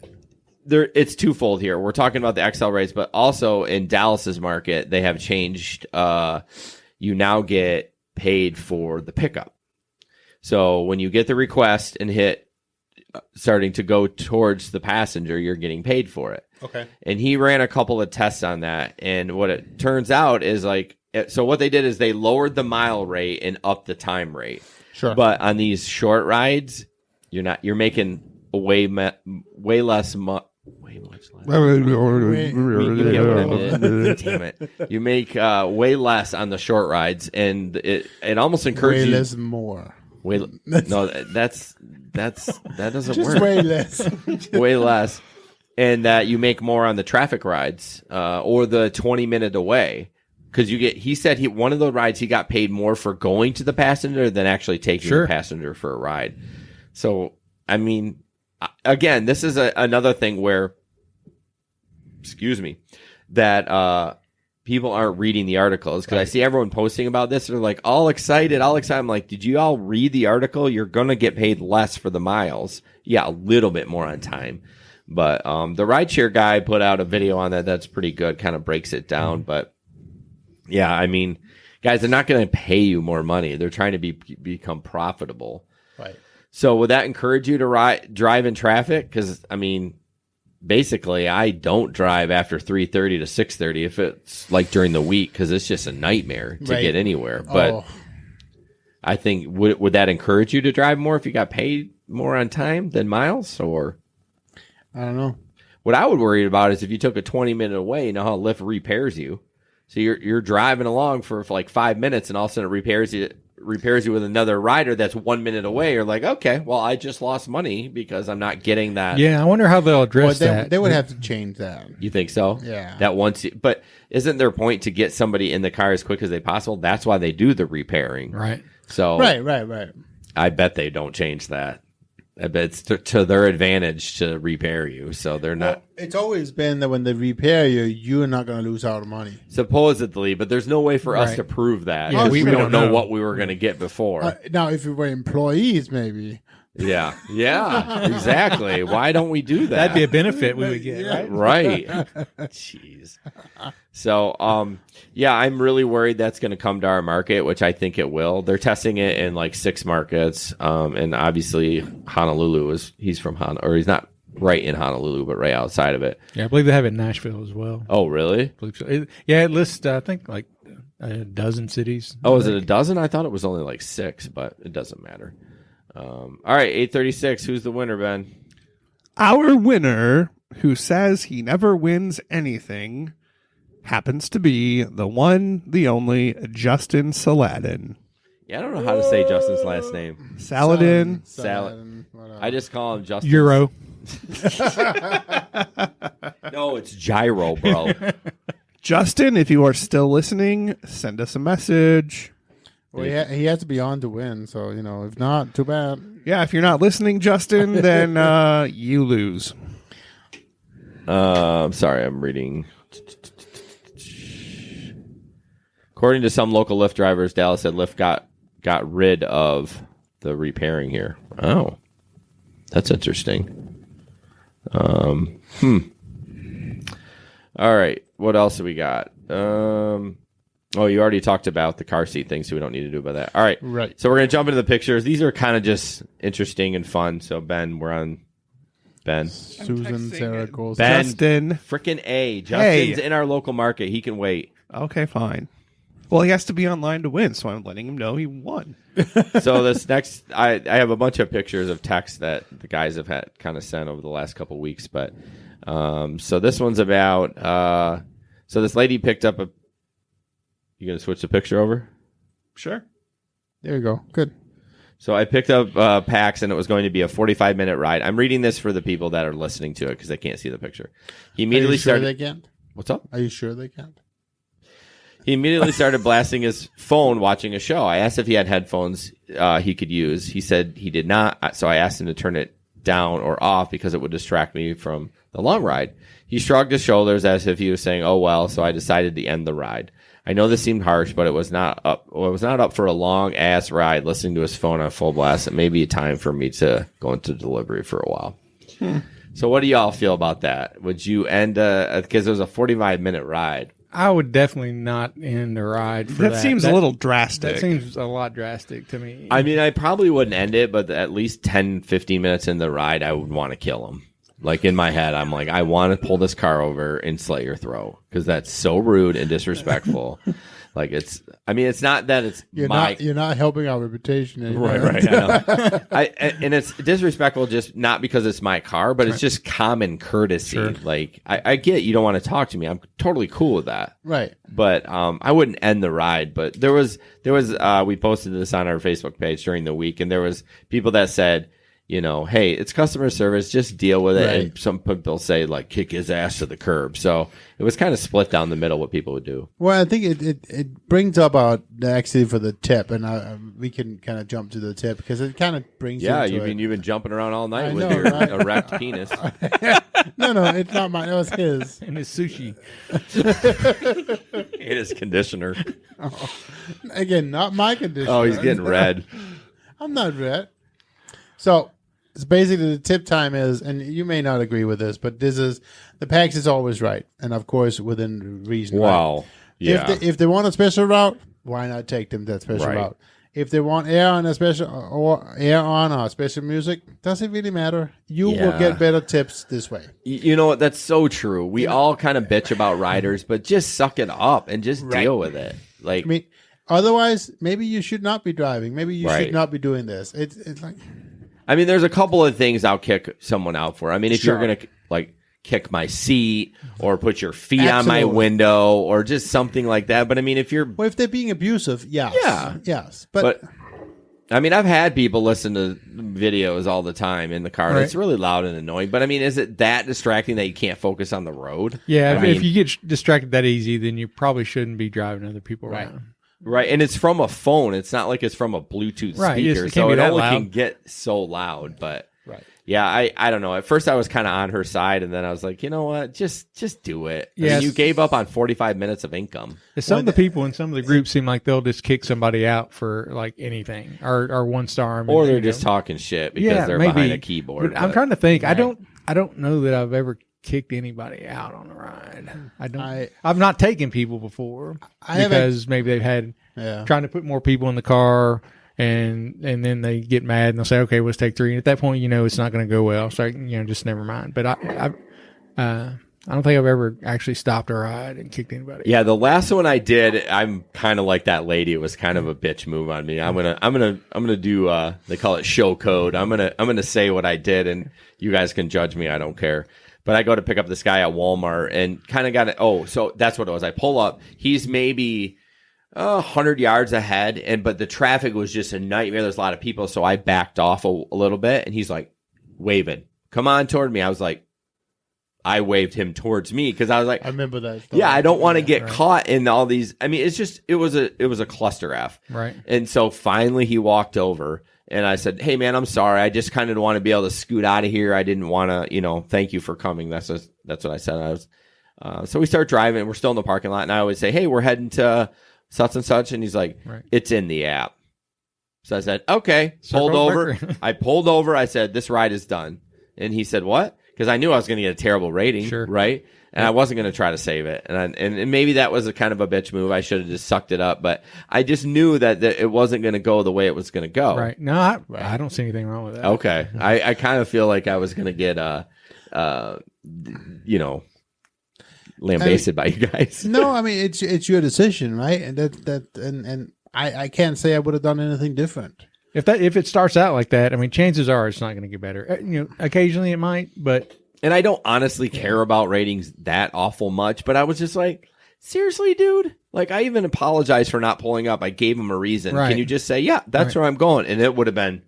it's twofold here. We're talking about the XL rates, but also in Dallas's market, they have changed. You now get paid for the pickup. So when you get the request and hit starting to go towards the passenger, you're getting paid for it. Okay. And he ran a couple of tests on that. And what it turns out is so what they did is they lowered the mile rate and upped the time rate. Sure. But on these short rides, you're making way much less. Damn it. You make way less on the short rides, and it almost encourages way you. less more. No, that doesn't Just work. way less. Way less, and that you make more on the traffic rides or the 20-minute away. Because he said one of the rides he got paid more for going to the passenger than actually taking the passenger for a ride. So, I mean, again, this is another thing where, that people aren't reading the articles. Because I see everyone posting about this. They're like, all excited. I'm like, did you all read the article? You're going to get paid less for the miles. Yeah, a little bit more on time. But the rideshare guy put out a video on that's pretty good, kind of breaks it down. But yeah, I mean, guys, they're not going to pay you more money. They're trying to become profitable. Right. So would that encourage you to drive in traffic? Because, I mean, basically, I don't drive after 3:30 to 6:30 if it's like during the week because it's just a nightmare to get anywhere. But I think, would that encourage you to drive more if you got paid more on time than miles? Or I don't know. What I would worry about is if you took a 20-minute away, you know how Lyft repairs you. So you're driving along for like 5 minutes, and all of a sudden it repairs you with another rider that's 1 minute away. You're like, okay, well, I just lost money because I'm not getting that. Yeah, I wonder how they'll address that. They would have to change that. You think so? Yeah. But isn't their point to get somebody in the car as quick as they possible? That's why they do the repairing. Right. So Right. I bet they don't change that. I bet it's to their advantage to repair you, so they're not. Well, it's always been that when they repair you, you're not going to lose out on money. Supposedly, but there's no way for us to prove that. Yeah, we we don't don't know know what we were going to get before. Now, if we were employees, maybe. Yeah, exactly. Why don't we do that? That'd be a benefit we would get, right? Right. Jeez. So, I'm really worried that's going to come to our market, which I think it will. They're testing it in like 6 markets. And obviously Honolulu he's from Honolulu, or he's not right in Honolulu, but right outside of it. Yeah, I believe they have it in Nashville as well. Oh, really? I believe so. It lists, I think, like a dozen cities. Oh, is it a dozen? I thought it was only like 6, but it doesn't matter. All right, 836. Who's the winner, Ben? Our winner, who says he never wins anything, happens to be the one, the only Justin Saladin. Yeah, I don't know how to say Justin's last name. Saladin. I just call him Justin. Euro. No, it's Gyro, bro. Justin, if you are still listening, send us a message. Well, he has to be on to win, so, if not, too bad. Yeah, if you're not listening, Justin, then you lose. I'm sorry, I'm reading. According to some local Lyft drivers, Dallas said Lyft got rid of the repairing here. Oh, that's interesting. All right, what else do we got? Oh, you already talked about the car seat thing, so we don't need to do about that. All right. Right. So we're going to jump into the pictures. These are kind of just interesting and fun. So, Ben, we're on Ben. Susan, Sarah, Gold. Ben. Justin. Frickin' A. Justin's in our local market. He can wait. Okay, fine. Well, he has to be online to win, so I'm letting him know he won. So this next, I have a bunch of pictures of text that the guys have had kind of sent over the last couple of weeks. But so this one's about, so this lady picked up you going to switch the picture over? Sure. There you go. Good. So I picked up PAX, and it was going to be a 45-minute ride. I'm reading this for the people that are listening to it because they can't see the picture. He immediately started. They can't? What's up? Are you sure they can't? He immediately started blasting his phone watching a show. I asked if he had headphones he could use. He said he did not, so I asked him to turn it down or off because it would distract me from the long ride. He shrugged his shoulders as if he was saying, oh, well, so I decided to end the ride. I know this seemed harsh, but it was not up. Well, it was not up for a long ass ride listening to his phone on full blast. It may be time for me to go into delivery for a while. So what do y'all feel about that? Would you end because it was a 45-minute ride? I would definitely not end the ride for that. That seems a little drastic. That seems a lot drastic to me. I mean, I probably wouldn't end it, but at least 10, 15 minutes in the ride, I would want to kill him. Like in my head, I'm like, I want to pull this car over and slit your throat because that's so rude and disrespectful. Like it's not that it's you're not helping our reputation anymore. Right. I know. And it's disrespectful just not because it's my car, but it's just common courtesy. Sure. Like I get you don't want to talk to me. I'm totally cool with that. Right. But I wouldn't end the ride. But there was we posted this on our Facebook page during the week, and there was people that said, you know, hey, it's customer service, just deal with it. Right. And some people say like kick his ass to the curb. So it was kind of split down the middle what people would do. Well, I think it brings up actually for the tip, and we can kind of jump to the tip because it kind of brings. Yeah, into you've been jumping around all night I with know, your right? erect penis. No, it's not mine. It was his. and it's sushi. It is conditioner. Again, not my condition. Oh, he's getting red. I'm not red. So it's basically the tip time is, and you may not agree with this, but this is the PAX is always right, and of course within reason. Wow. Right? Yeah. If they want a special route, why not take them that special Right. route? If they want air on a special or special music, doesn't really matter. You will Yeah. get better tips this way. You know what? That's so true. We all kind of bitch about riders, but just suck it up and just deal with it. Like, I mean, otherwise, maybe you should not be driving. Maybe you Right. should not be doing this. It's like. I mean, there's a couple of things I'll kick someone out for. I mean, if Sure. you're going to like kick my seat or put your feet on my Absolutely. window or just something like that. But I mean, if you're, Well, if they're being abusive, yes. Yeah. Yes. but I mean, I've had people listen to videos all the time in the car. And Right. It's really loud and annoying. But I mean, is it that distracting that you can't focus on the road? Yeah, I if mean, you get distracted that easy, then you probably shouldn't be driving other people around. right. And it's from a phone. It's not like it's from a Bluetooth Right, yes, speaker. it can't So be it that only loud. can get so loud. But Right. yeah, I don't know. At first I was kind of on her side, and then I was like, you know what? Just do it. I mean, Yes. you gave up on 45 minutes of income. Some of the people in some of the groups seem like they'll just kick somebody out for like anything or one star. Or they're just talking shit because they're behind a keyboard. But I'm trying to think. I don't know that I've ever kicked anybody out on a ride. I've not taken people before because maybe they've had trying to put more people in the car. And then they get mad and they'll say, okay, let's take 3. And at that point, you know, it's not going to go well. So, just never mind. But I don't think I've ever actually stopped a ride and kicked anybody. Yeah, the last one I did, I'm kind of like that lady. It was kind of a bitch move on me. I'm gonna do. They call it show code. I'm gonna say what I did, and you guys can judge me. I don't care. But I go to pick up this guy at Walmart and kind of got it. Oh, so that's what it was. I pull up. He's maybe 100 yards ahead, but the traffic was just a nightmare. There's a lot of people, so I backed off a little bit, and he's like waving, "Come on toward me." I was like, I waved him towards me because I was like, I remember that. Story. yeah, I don't want to get caught in all these. I mean, it was a cluster F, Right. And so finally he walked over, and I said, "Hey man, I'm sorry. I just kind of want to be able to scoot out of here. I didn't want to, thank you for coming." That's what I said. I was. So we start driving. We're still in the parking lot, and I always say, "Hey, we're heading to such and such," and he's like, "It's in the app." So I said, "Okay." Pulled over. I pulled over. I said, "This ride is done," and he said, "What?" Because I knew I was going to get a terrible rating, right? And I wasn't going to try to save it. And maybe that was a kind of a bitch move. I should have just sucked it up. But I just knew that it wasn't going to go the way it was going to go. Right. No, I don't see anything wrong with that. Okay. I kind of feel like I was going to get, lambasted by you guys. No, I mean it's your decision, right? And I can't say I would have done anything different. If it starts out like that, I mean, chances are it's not going to get better. Occasionally it might, but and I don't honestly care about ratings that awful much. But I was just like, seriously, dude. Like I even apologized for not pulling up. I gave him a reason. Right. Can you just say, yeah, that's where I'm going? And it would have been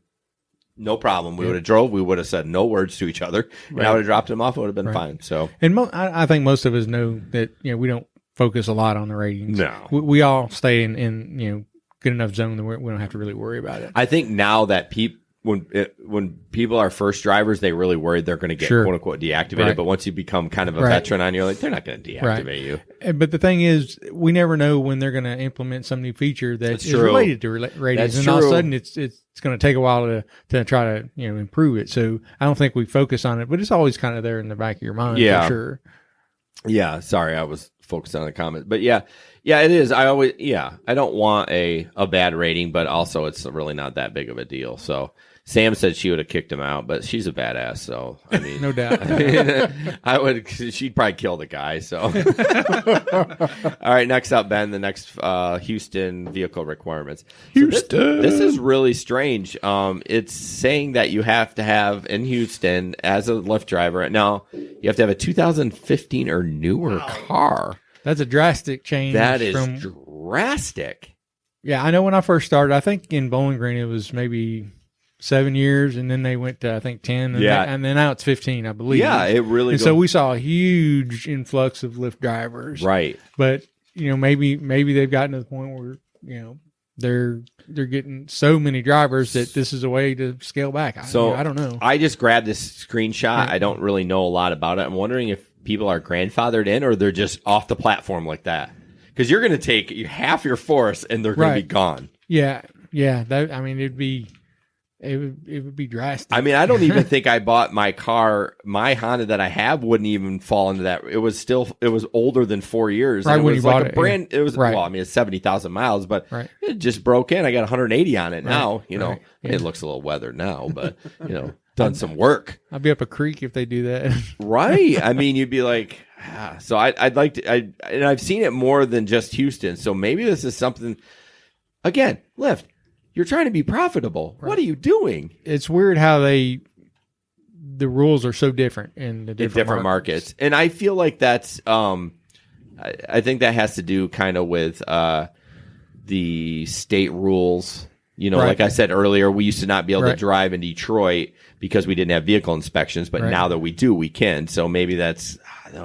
no problem. We would have drove. We would have said no words to each other, and I would have dropped him off. It would have been fine. So, and I think most of us know that we don't focus a lot on the ratings. No. We all stay in good enough zone that we don't have to really worry about it. I think now that when people are first drivers, they really worried they're going to get Sure. quote unquote deactivated. Right. But once you become kind of a Right. veteran on, you're like, they're not going to deactivate you. But the thing is, we never know when they're going to implement some new feature that That's is true. related to ratings, That's and all of a true. sudden it's going to take a while to try to improve it. So I don't think we focus on it, but it's always kind of there in the back of your mind. Yeah. For sure. Yeah, sorry, I was focused on the comment, but yeah, it is. I don't want a bad rating, but also it's really not that big of a deal. So Sam said she would have kicked him out, but she's a badass. So I mean, No doubt. I would. She'd probably kill the guy. So all right, next up, Ben. The next Houston vehicle requirements. Houston. This is really strange. It's saying that you have to have in Houston as a Lyft driver. Now you have to have a 2015 or newer car. That's a drastic change. That is from, drastic. Yeah, I know when I first started, I think in Bowling Green it was maybe 7 years, and then they went to I think 10, and, Yeah. and then now it's 15, I believe. Yeah, it really. And so we saw a huge influx of Lyft drivers. right. But maybe they've gotten to the point where they're getting so many drivers that this is a way to scale back. I don't know. I just grabbed this screenshot. I don't really know a lot about it. I'm wondering if people are grandfathered in or they're just off the platform like that. Because you're going to take half your force and they're going to be gone. Yeah. That, I mean, it would be drastic. I mean, I don't even think I bought my car. My Honda that I have wouldn't even fall into that. It was older than 4 years. Right and it when was you like bought a it, brand. yeah. It was Right. well, I mean, it's 70,000 miles, but Right. it just broke in. I got 180 on it now. Right. I mean, Yeah. it looks a little weathered now, but done some work. I'd be up a creek if they do that. Right. I mean, you'd be like, so I'd like to, and I've seen it more than just Houston. So maybe this is something, again, Lyft, you're trying to be profitable. Right. What are you doing? It's weird how the rules are so different in the different markets. And I feel like that's, I think that has to do kind of with the state rules. Right. Like I said earlier, we used to not be able to drive in Detroit because we didn't have vehicle inspections, but now that we do, we can. So maybe that's,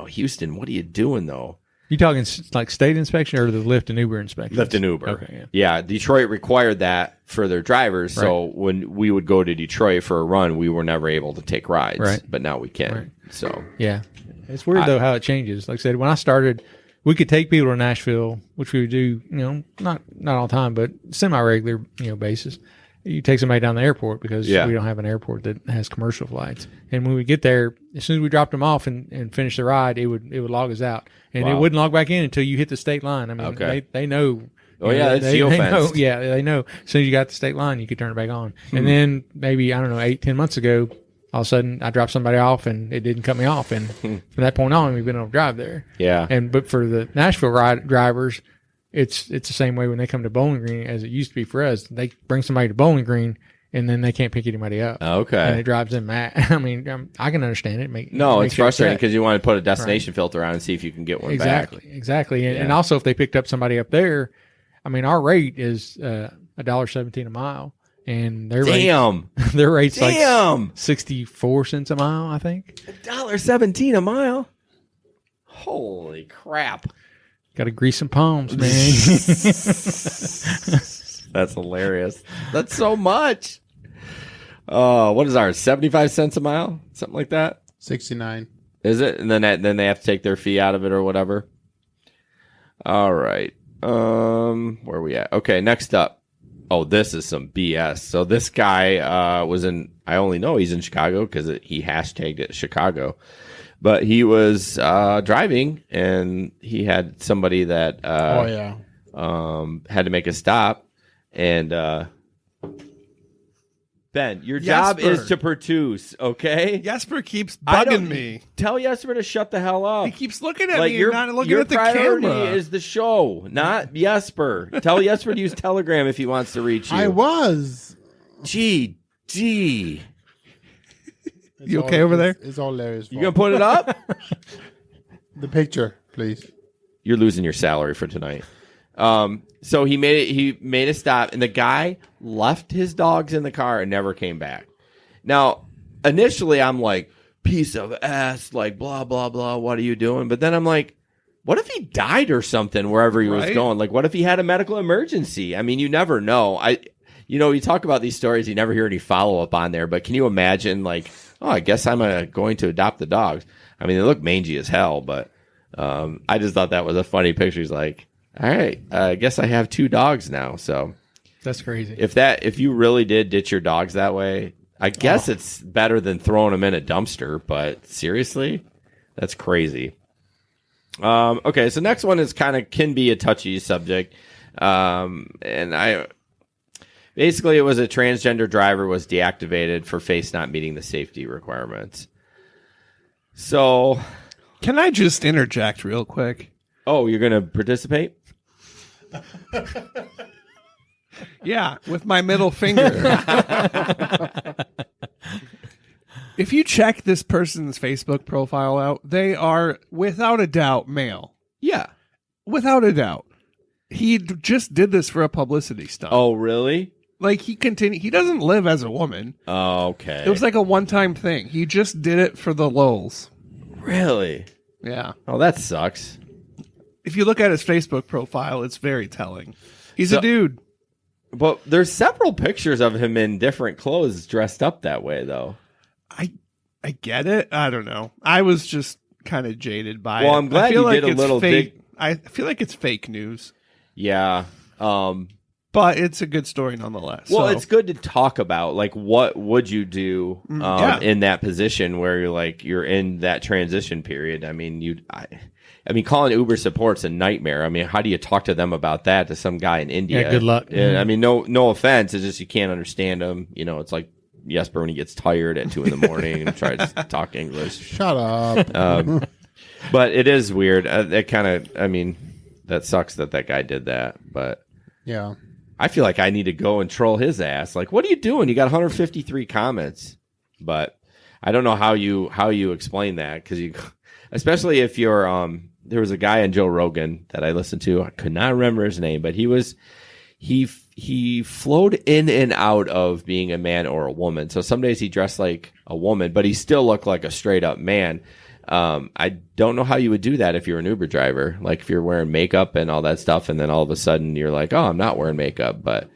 Houston, what are you doing though? You talking like state inspection or the Lyft and Uber inspection? Lyft and Uber. Okay, yeah. Detroit required that for their drivers. Right. So when we would go to Detroit for a run, we were never able to take rides. Right. But now we can. Right. So yeah, it's weird though how it changes. Like I said, when I started, we could take people to Nashville, which we would do, not all the time, but semi-regular, basis. You take somebody down the airport because we don't have an airport that has commercial flights. And when we get there, as soon as we dropped them off and finished the ride, it would log us out, and it wouldn't log back in until you hit the state line. I mean, they know. Oh yeah, it's geofenced. They know. As soon as you got the state line, you could turn it back on. And then maybe 8-10 months ago, all of a sudden I dropped somebody off and it didn't cut me off, and from that point on, we've been able to drive there. Yeah. But for the Nashville drivers, it's the same way when they come to Bowling Green as it used to be for us. They bring somebody to Bowling Green, and then they can't pick anybody up. Okay. And it drives them mad. I mean, I can understand it. It's frustrating because you want to put a destination filter on and see if you can get one back. Exactly. And also, if they picked up somebody up there, I mean, our rate is $1.17 a mile, and their rate's like 64 cents a mile, I think. $1.17 a mile. Holy crap! Got to grease some palms, man. That's hilarious. That's so much. What is ours? 75 cents a mile, something like that. 69. Is it? And then they have to take their fee out of it or whatever. All right. Where are we at? Okay, next up. Oh, this is some BS. So this guy was in. I only know he's in Chicago because he hashtagged it Chicago. But he was driving, and he had somebody that had to make a stop. And Ben, your job is to produce, okay? Jesper keeps bugging me. Tell Jesper to shut the hell up. He keeps looking at me. You're not looking at the camera. Your camera. priority is the show, not Jesper. Tell Jesper to use Telegram if he wants to reach you. I was. Gee. You okay over there? It's all Larry's fault. You gonna put it up? The picture, please. You're losing your salary for tonight. So he made a stop, and the guy left his dogs in the car and never came back. Now, initially, I'm like, piece of ass, like, blah, blah, blah, what are you doing? But then I'm like, what if he died or something wherever he was going? Like, what if he had a medical emergency? I mean, you never know. You talk about these stories, you never hear any follow-up on there, but can you imagine, like, oh, I guess I'm going to adopt the dogs. I mean, they look mangy as hell, but I just thought that was a funny picture. He's like, all right, I guess I have 2 dogs now. So That's crazy. if you really did ditch your dogs that way, I guess it's better than throwing them in a dumpster, but seriously, that's crazy. Okay, so next one can be a touchy subject. Basically, it was a transgender driver was deactivated for face not meeting the safety requirements. So, Can I just interject real quick? oh, you're going to participate? Yeah, with my middle finger. If you check this person's Facebook profile out, they are without a doubt male. Yeah. Without a doubt. He just did this for a publicity stunt. Oh, really? Like he doesn't live as a woman. Oh, okay. It was like a one-time thing. He just did it for the lulz. Really? Yeah. Oh, that sucks. If you look at his Facebook profile, it's very telling. He's a dude. But there's several pictures of him in different clothes dressed up that way, though. I get it. I don't know. I was just kind of jaded by it. Well, I'm glad you did a little fake. dig. I feel like it's fake news. Yeah. But it's a good story nonetheless. Well, so. it's good to talk about, like, what would you do in that position where you're in that transition period? I mean, calling Uber support's a nightmare. I mean, how do you talk to them about that to some guy in India? Yeah, good luck. And, I mean, no offense. It's just you can't understand him. It's like Jesper when he gets tired at 2 a.m. and tries to talk English. Shut up. But it is weird. That sucks that guy did that. But Yeah. I feel like I need to go and troll his ass. Like, what are you doing? You got 153 comments. But I don't know how you explain that, because especially if you're there was a guy on Joe Rogan that I listened to. I could not remember his name, but he flowed in and out of being a man or a woman. So some days he dressed like a woman, but he still looked like a straight up man. I don't know how you would do that if you're an Uber driver. Like if you're wearing makeup and all that stuff, and then all of a sudden you're like, oh, I'm not wearing makeup, but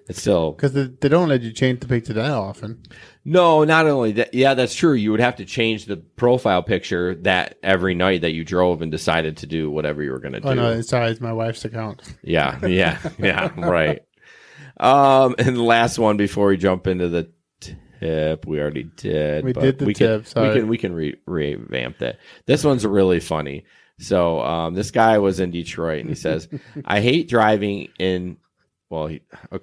it's still... Because they don't let you change the picture that often. No, not only that. Yeah, that's true. You would have to change the profile picture that every night that you drove and decided to do whatever you were going to do. Oh, no, sorry, it's my wife's account. Yeah, right. And the last one before we jump into the tip, we already did. We did the tip, sorry. We can revamp that. This one's really funny. So this guy was in Detroit, and he says, I hate driving in... Well,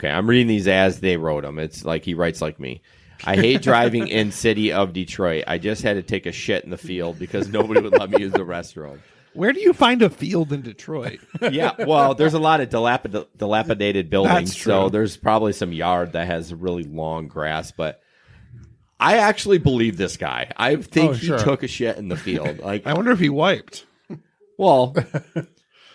I'm reading these as they wrote them. It's like he writes like me. I hate driving in city of Detroit. I just had to take a shit in the field because nobody would let me use the restroom. Where do you find a field in Detroit? Yeah, well, there's a lot of dilapidated buildings, That's true. so there's probably some yard that has really long grass. But I actually believe this guy. I think he took a shit in the field. Like, I wonder if he wiped. well,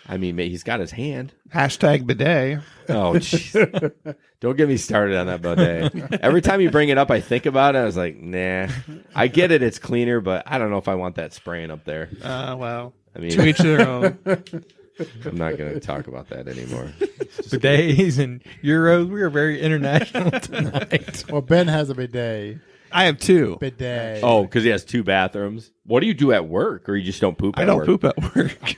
I mean, he's got his hand. Hashtag bidet. Oh, jeez. Don't get me started on that bidet. Every time you bring it up, I think about it. I was like, nah. I get it. It's cleaner, but I don't know if I want that spraying up there. Well, I mean, to each their own. I'm not going to talk about that anymore. Bidets and Euros. We are very international tonight. Well, Ben has a bidet. I have 2. Bidet. Oh, because he has 2 bathrooms. What do you do at work, or you just don't poop at work? I don't poop at work.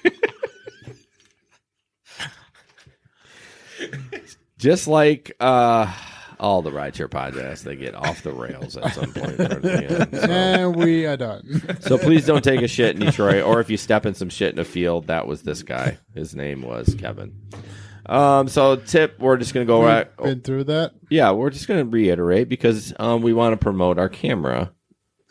Just like all the rideshare podcasts, they get off the rails at some point. And we are done. So please don't take a shit in Detroit, or if you step in some shit in a field, that was this guy. His name was Kevin. So tip, we're just going to go right. Been through that? Yeah, we're just going to reiterate because we want to promote our camera.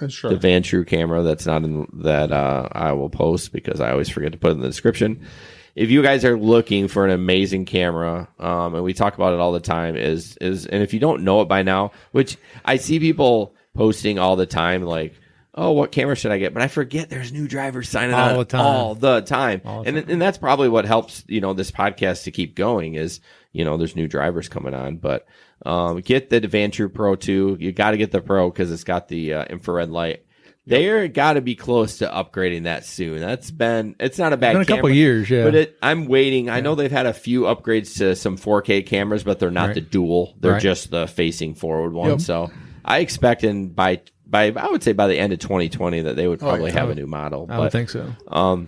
Sure. The Van True camera that's not in that I will post because I always forget to put it in the description. If you guys are looking for an amazing camera, and we talk about it all the time, and if you don't know it by now, which I see people posting all the time, like, oh, what camera should I get? But I forget there's new drivers signing on all the time. And that's probably what helps, this podcast to keep going is, there's new drivers coming on. But get the Van True Pro 2. You got to get the Pro because it's got the infrared light. They're got to be close to upgrading that soon. It's not a bad Been a camera, couple years, yeah. But I'm waiting. I know they've had a few upgrades to some 4K cameras, but they're not the dual. They're just the facing forward one. Yep. So I expect by I would say by the end of 2020 that they would probably have a new model. I would think so. And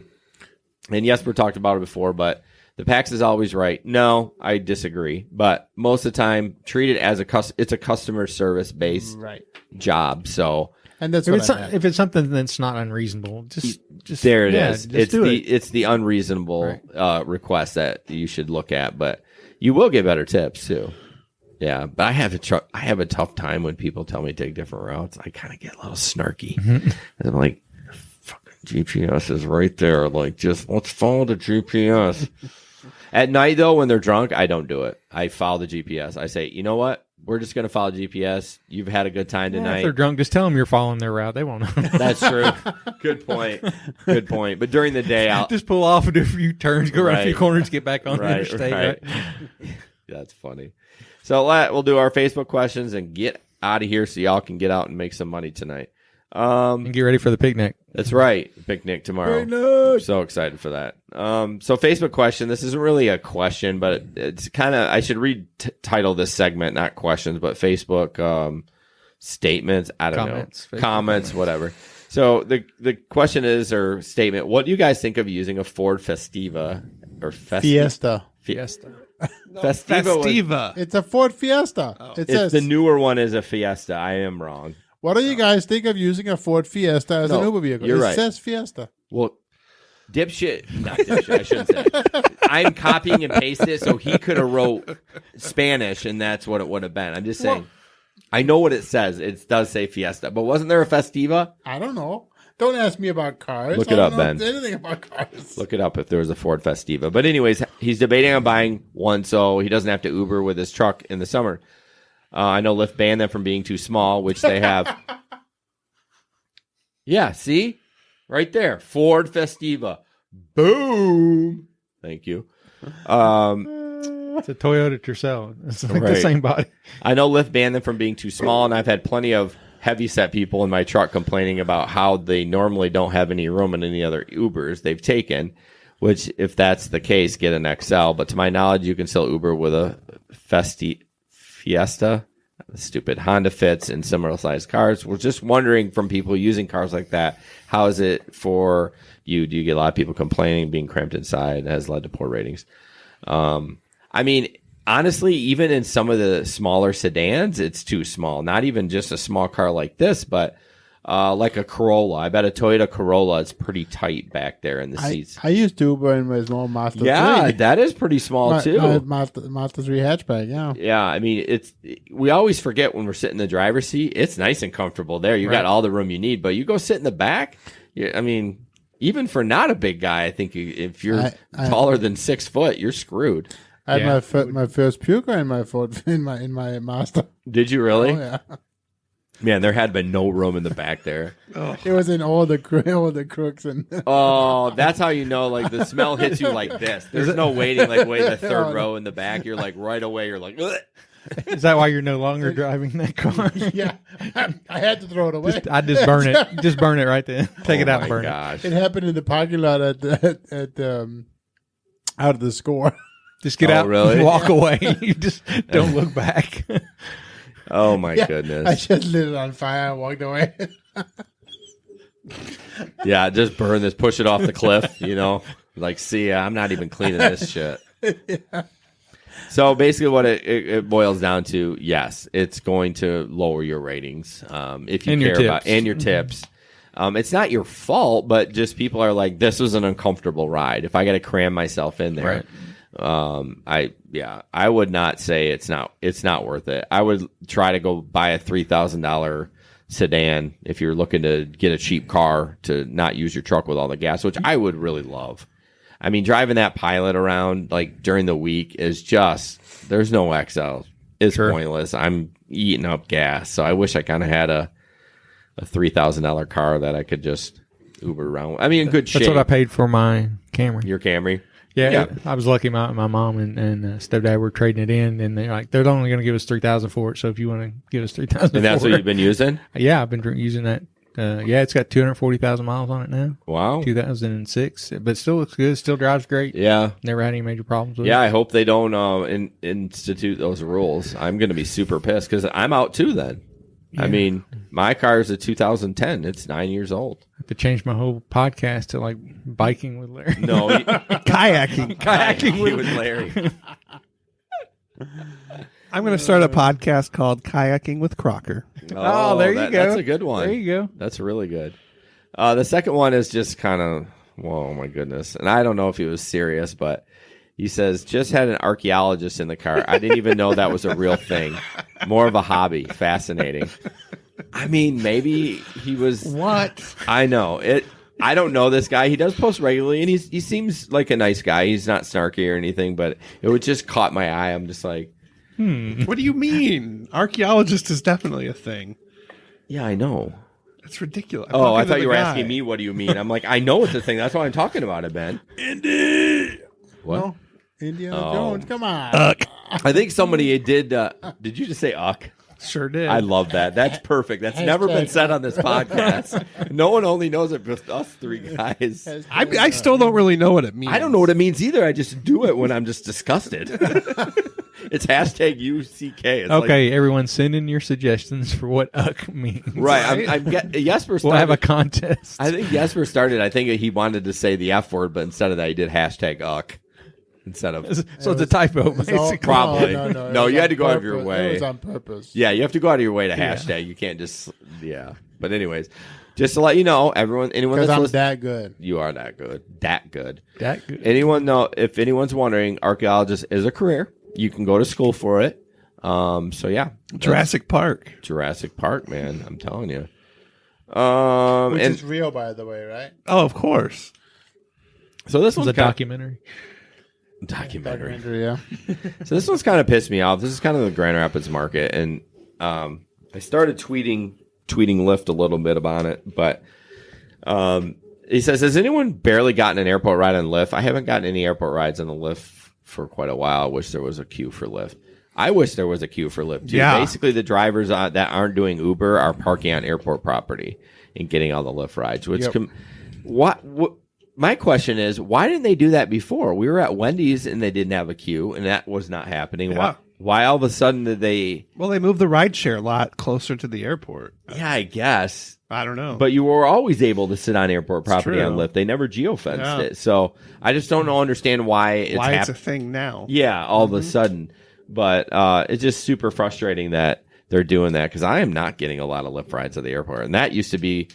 Jesper talked about it before, but the PAX is always right. No, I disagree. But most of the time, treat it as it's a customer service based job. So. And that's if it's something that's not unreasonable, just there it is. Just It's the unreasonable request that you should look at, but you will get better tips too. Yeah, but I have a tough time when people tell me to take different routes. I kind of get a little snarky. And I'm like, fucking GPS is right there. Like, just let's follow the GPS. At night though, when they're drunk, I don't do it. I follow the GPS. I say, you know what? We're just going to follow GPS. You've had a good time tonight. If they're drunk, just tell them you're following their route. They won't know. That's true. Good point. But during the day, I'll just pull off and do a few turns, go around a few corners, get back on the interstate. Right? That's funny. So we'll do our Facebook questions and get out of here so y'all can get out and make some money tonight. And get ready for the picnic. That's right. Picnic tomorrow. I'm so excited for that. So Facebook question. This isn't really a question, but it's kind of, I should title this segment, not questions, but Facebook statements. I don't know. Comments, whatever. So the question is, or statement, what do you guys think of using a Ford Festiva or Fiesta? Festiva. It's a Ford Fiesta. It says the newer one is a Fiesta. I am wrong. What do you guys think of using a Ford Fiesta as an Uber vehicle? You're right. It says Fiesta. Well, not dipshit, I shouldn't say. I'm copying and pasting it, so he could have wrote Spanish, and that's what it would have been. I'm just saying. I know what it says. It does say Fiesta, but wasn't there a Festiva? I don't know. Don't ask me about cars. Look it up, Ben. Anything about cars. Look it up if there was a Ford Festiva. But anyways, he's debating on buying one so he doesn't have to Uber with his truck in the summer. I know Lyft banned them from being too small, which they have. Yeah, see? Right there. Ford Festiva. Boom. Thank you. It's a Toyota Tercel. It's like the same body. I know Lyft banned them from being too small, and I've had plenty of heavyset people in my truck complaining about how they normally don't have any room in any other Ubers they've taken, which, if that's the case, get an XL. But to my knowledge, you can still Uber with a Fiesta. Stupid Honda Fits and similar sized cars. We're just wondering from people using cars like that, how is it for you? Do you get a lot of people complaining being cramped inside? That has led to poor ratings. I mean, honestly, even in some of the smaller sedans, it's too small. Not even just a small car like this, but like a Corolla. I bet a Toyota Corolla is pretty tight back there in the seats. I used to Uber in my small Mazda 3. Yeah, that is pretty small too. Mazda 3 hatchback, yeah. Yeah, I mean, we always forget when we're sitting in the driver's seat, it's nice and comfortable there. You got all the room you need, but you go sit in the back, I mean, even for not a big guy, I think if you're taller than 6 foot, you're screwed. I had my first puker in my Ford in my Mazda. Did you really? Oh, yeah. Man, there had been no room in the back there. It was in all the crooks and. Oh, that's how you know. Like the smell hits you like this. There's no waiting. Like the third row in the back. You're like right away. You're like. Ugh. Is that why you're no longer driving that car? Yeah, I had to throw it away. I just burn it. Just burn it right then. Take it out and burn it. It happened in the parking lot at out of the score. Just get out and walk away. You just don't look back. Oh my goodness! I just lit it on fire and walked away. Yeah, just burn this, push it off the cliff. Like, see ya, I'm not even cleaning this shit. Yeah. So basically, what it boils down to, yes, it's going to lower your ratings if you care about and your tips. It's not your fault, but just people are like, this was an uncomfortable ride. If I got to cram myself in there. Right. I would not say it's not worth it. I would try to go buy a $3,000 sedan if you're looking to get a cheap car to not use your truck with all the gas, which I would really love. I mean, driving that Pilot around like during the week is just, there's no XL. It's pointless. I'm eating up gas. So I wish I kind of had a $3,000 car that I could just Uber around. I mean, in good shape. That's what I paid for my Camry. Your Camry? Yeah, I was lucky. My mom and stepdad were trading it in, and they're only going to give us $3,000 for it. So if you want to give us $3,000, and that's what you've been using? Yeah, I've been using that Yeah, it's got 240,000 miles on it now. Wow. 2006, but still looks good. Still drives great. Yeah. Never had any major problems with Yeah, it. I hope they don't institute those rules. I'm going to be super pissed because I'm out too then. I mean, my car is a 2010. It's 9 years old. I have to change my whole podcast to like biking with Larry. No, Kayaking with Larry. I'm going to start a podcast called Kayaking with Crocker. Oh, there you go. That's a good one. There you go. That's really good. The second one is just kind of, whoa, my goodness. And I don't know if he was serious, but he says, just had an archaeologist in the car. I didn't even know that was a real thing. More of a hobby. Fascinating. I mean, maybe he was. What? I know. I don't know this guy. He does post regularly, and he seems like a nice guy. He's not snarky or anything, but it would just caught my eye. I'm just like, What do you mean? Archaeologist is definitely a thing. yeah, I know. That's ridiculous. Oh, I thought you were asking me, what do you mean? I'm like, I know it's a thing. That's why I'm talking about it, Ben. Indy. What? No, Indiana Jones, come on. I think somebody did. Did you just say "uck"? Sure did. I love that. That's perfect. That's never been said on this podcast. No one only knows it but us three guys. I still don't really know what it means. I don't know what it means either. I just do it when I'm just disgusted. It's hashtag UCK. It's Okay, everyone, send in your suggestions for what "uck" means. Right. Jesper started. We'll have a contest. I think Jesper started. I think he wanted to say the F word, but instead of that, he did hashtag "uck" instead of. So it's a typo, basically. Probably. No, you had to go out of your purpose. way. It was on purpose. Yeah, you have to go out of your way to hashtag. You can't just. Yeah. But anyways, just to let you know, anyone Because that's I'm listening, that good. you are that good. That good. That good. Anyone know? If anyone's wondering, archaeologist is a career. You can go to school for it. So yeah, Jurassic Park. Jurassic Park, man. I'm telling you. Which And is real, by the way, right? Oh, of course. so this It was one's a documentary. documentary. Yeah. So this one's kind of pissed me off. This is kind of the Grand Rapids market, and I started tweeting Lyft a little bit about it, but he says, "Has anyone barely gotten an airport ride on Lyft? I haven't gotten any airport rides on the Lyft for quite a while. I wish there was a queue for Lyft. I wish there was a queue for Lyft too. Yeah. Basically, the drivers that aren't doing Uber are parking on airport property and getting all the Lyft rides. Which what my question is, why didn't they do that before? We were at Wendy's and they didn't have a queue, and that was not happening. Yeah. Why all of a sudden did they? Well, they moved the rideshare lot closer to the airport. Yeah, I guess. I don't know. But you were always able to sit on airport property true. on Lyft. They never geofenced Yeah. it. So I just don't understand why it's why it's happening. a thing now. Yeah, all of a sudden. But it's just super frustrating that they're doing that because I am not getting a lot of Lyft rides at the airport. And that used to be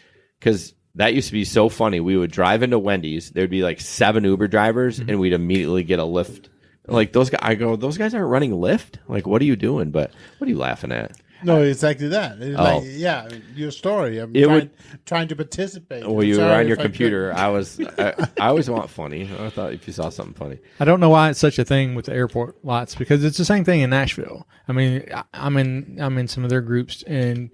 so funny. We would drive into Wendy's. There'd be like 7 Uber drivers and we'd immediately get a Lyft. Like those guys, I go, those guys aren't running Lyft? Like, what are you doing? But what are you laughing at? No, exactly that. It's Oh. like, yeah, I mean, your story. I'm trying to participate. Well, you were Sorry on your if I computer. I always want funny. I thought if you saw something funny. I don't know why it's such a thing with the airport lots because it's the same thing in Nashville. I mean, I'm in some of their groups and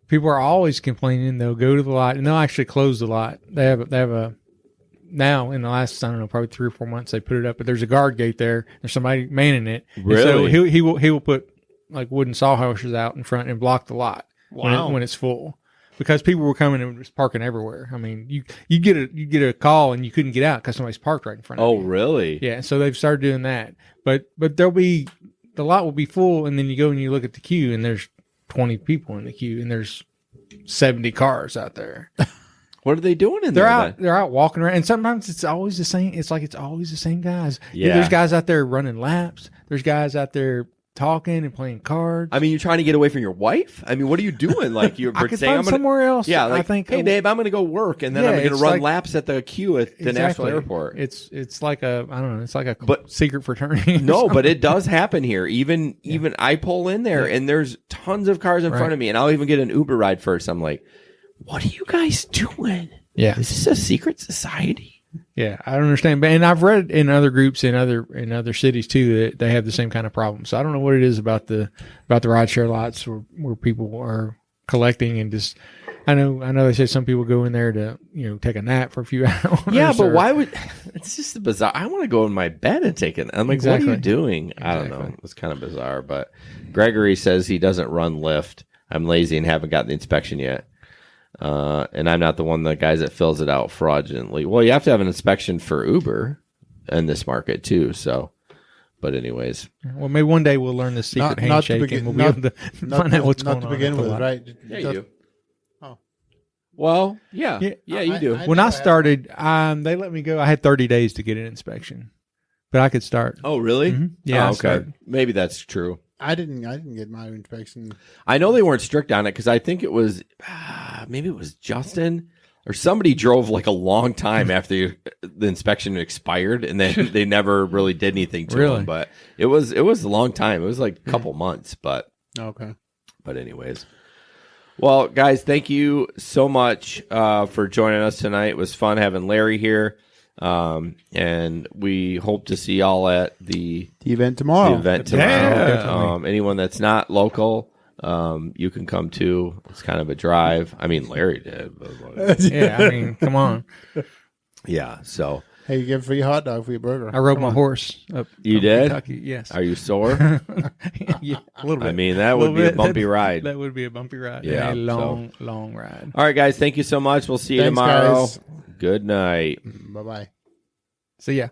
people are always complaining. They'll go to the lot and they'll actually close the lot. They have a now in the last, I don't know, probably 3 or 4 months they put it up, but there's a guard gate there. There's somebody manning it. Really? And so he will put like wooden sawhorses out in front and block the lot when it's full. Because people were coming and just parking everywhere. I mean, you get a call and you couldn't get out because somebody's parked right in front of you. Oh, really? Yeah, so they've started doing that. But the lot will be full, and then you go and you look at the queue, and there's 20 people in the queue, and there's 70 cars out there. What are they doing in They're there? out. They're out walking around, and sometimes it's always the same. It's like it's always the same guys. Yeah. There's guys out there running laps. There's guys out there talking and playing cards. I mean, you're trying to get away from your wife? I mean, what are you doing? Like you're I could saying, find somewhere else. Yeah, like, I think. hey, babe, I'm going to go work, and then Yeah, I'm going to it's run like- laps at the queue at the Nashville airport. It's like a I don't know. It's like a But- secret fraternity. or No, something. but it does happen here. Even I pull in there, and there's tons of cars in front of me, and I'll even get an Uber ride first. I'm like, what are you guys doing? Yeah. Is this a secret society? Yeah, I don't understand. And I've read in other groups in other cities too that they have the same kind of problem. So I don't know what it is about the rideshare lots where people are collecting and just. I know they say some people go in there to take a nap for a few hours. Yeah, but or- why would? It's just bizarre. I want to go in my bed and take it. I'm like, what are you Exactly. doing? I don't know. Exactly. It's kind of bizarre. But Gregory says he doesn't run Lyft. I'm lazy and haven't gotten the inspection yet. And I'm not the guys that fills it out fraudulently. Well, you have to have an inspection for Uber in this market too. So, but anyways, Well, maybe one day we'll learn the secret handshake and we'll be able to find out what's going on. Not to begin with, right? yeah, you do. Well, yeah, you do. When I started, they let me go. I had 30 days to get an inspection, but I could start. Oh, really? Mm-hmm. Yeah. Oh, okay. Maybe that's true. I didn't get my inspection. I know they weren't strict on it because I think it was maybe it was Justin or somebody drove like a long time after the inspection expired, and then they never really did anything to him. But it was a long time. It was like a couple months. But okay. But anyways. Well, guys, thank you so much for joining us tonight. It was fun having Larry here, and we hope to see y'all at the event tomorrow. Yeah. Anyone that's not local, you can come too. It's kind of a drive. I mean, Larry did. But Yeah, I mean, come on. yeah, so. Hey, you get a free hot dog for your burger. I rode my horse up You from did? Kentucky. Yes. Are you sore? Yeah, a little bit. I mean, that would be a bumpy ride. That would be a bumpy ride. Yeah, A long ride. All right, guys, thank you so much. We'll see you Thanks, tomorrow. guys. Good night. Bye-bye. So, yeah.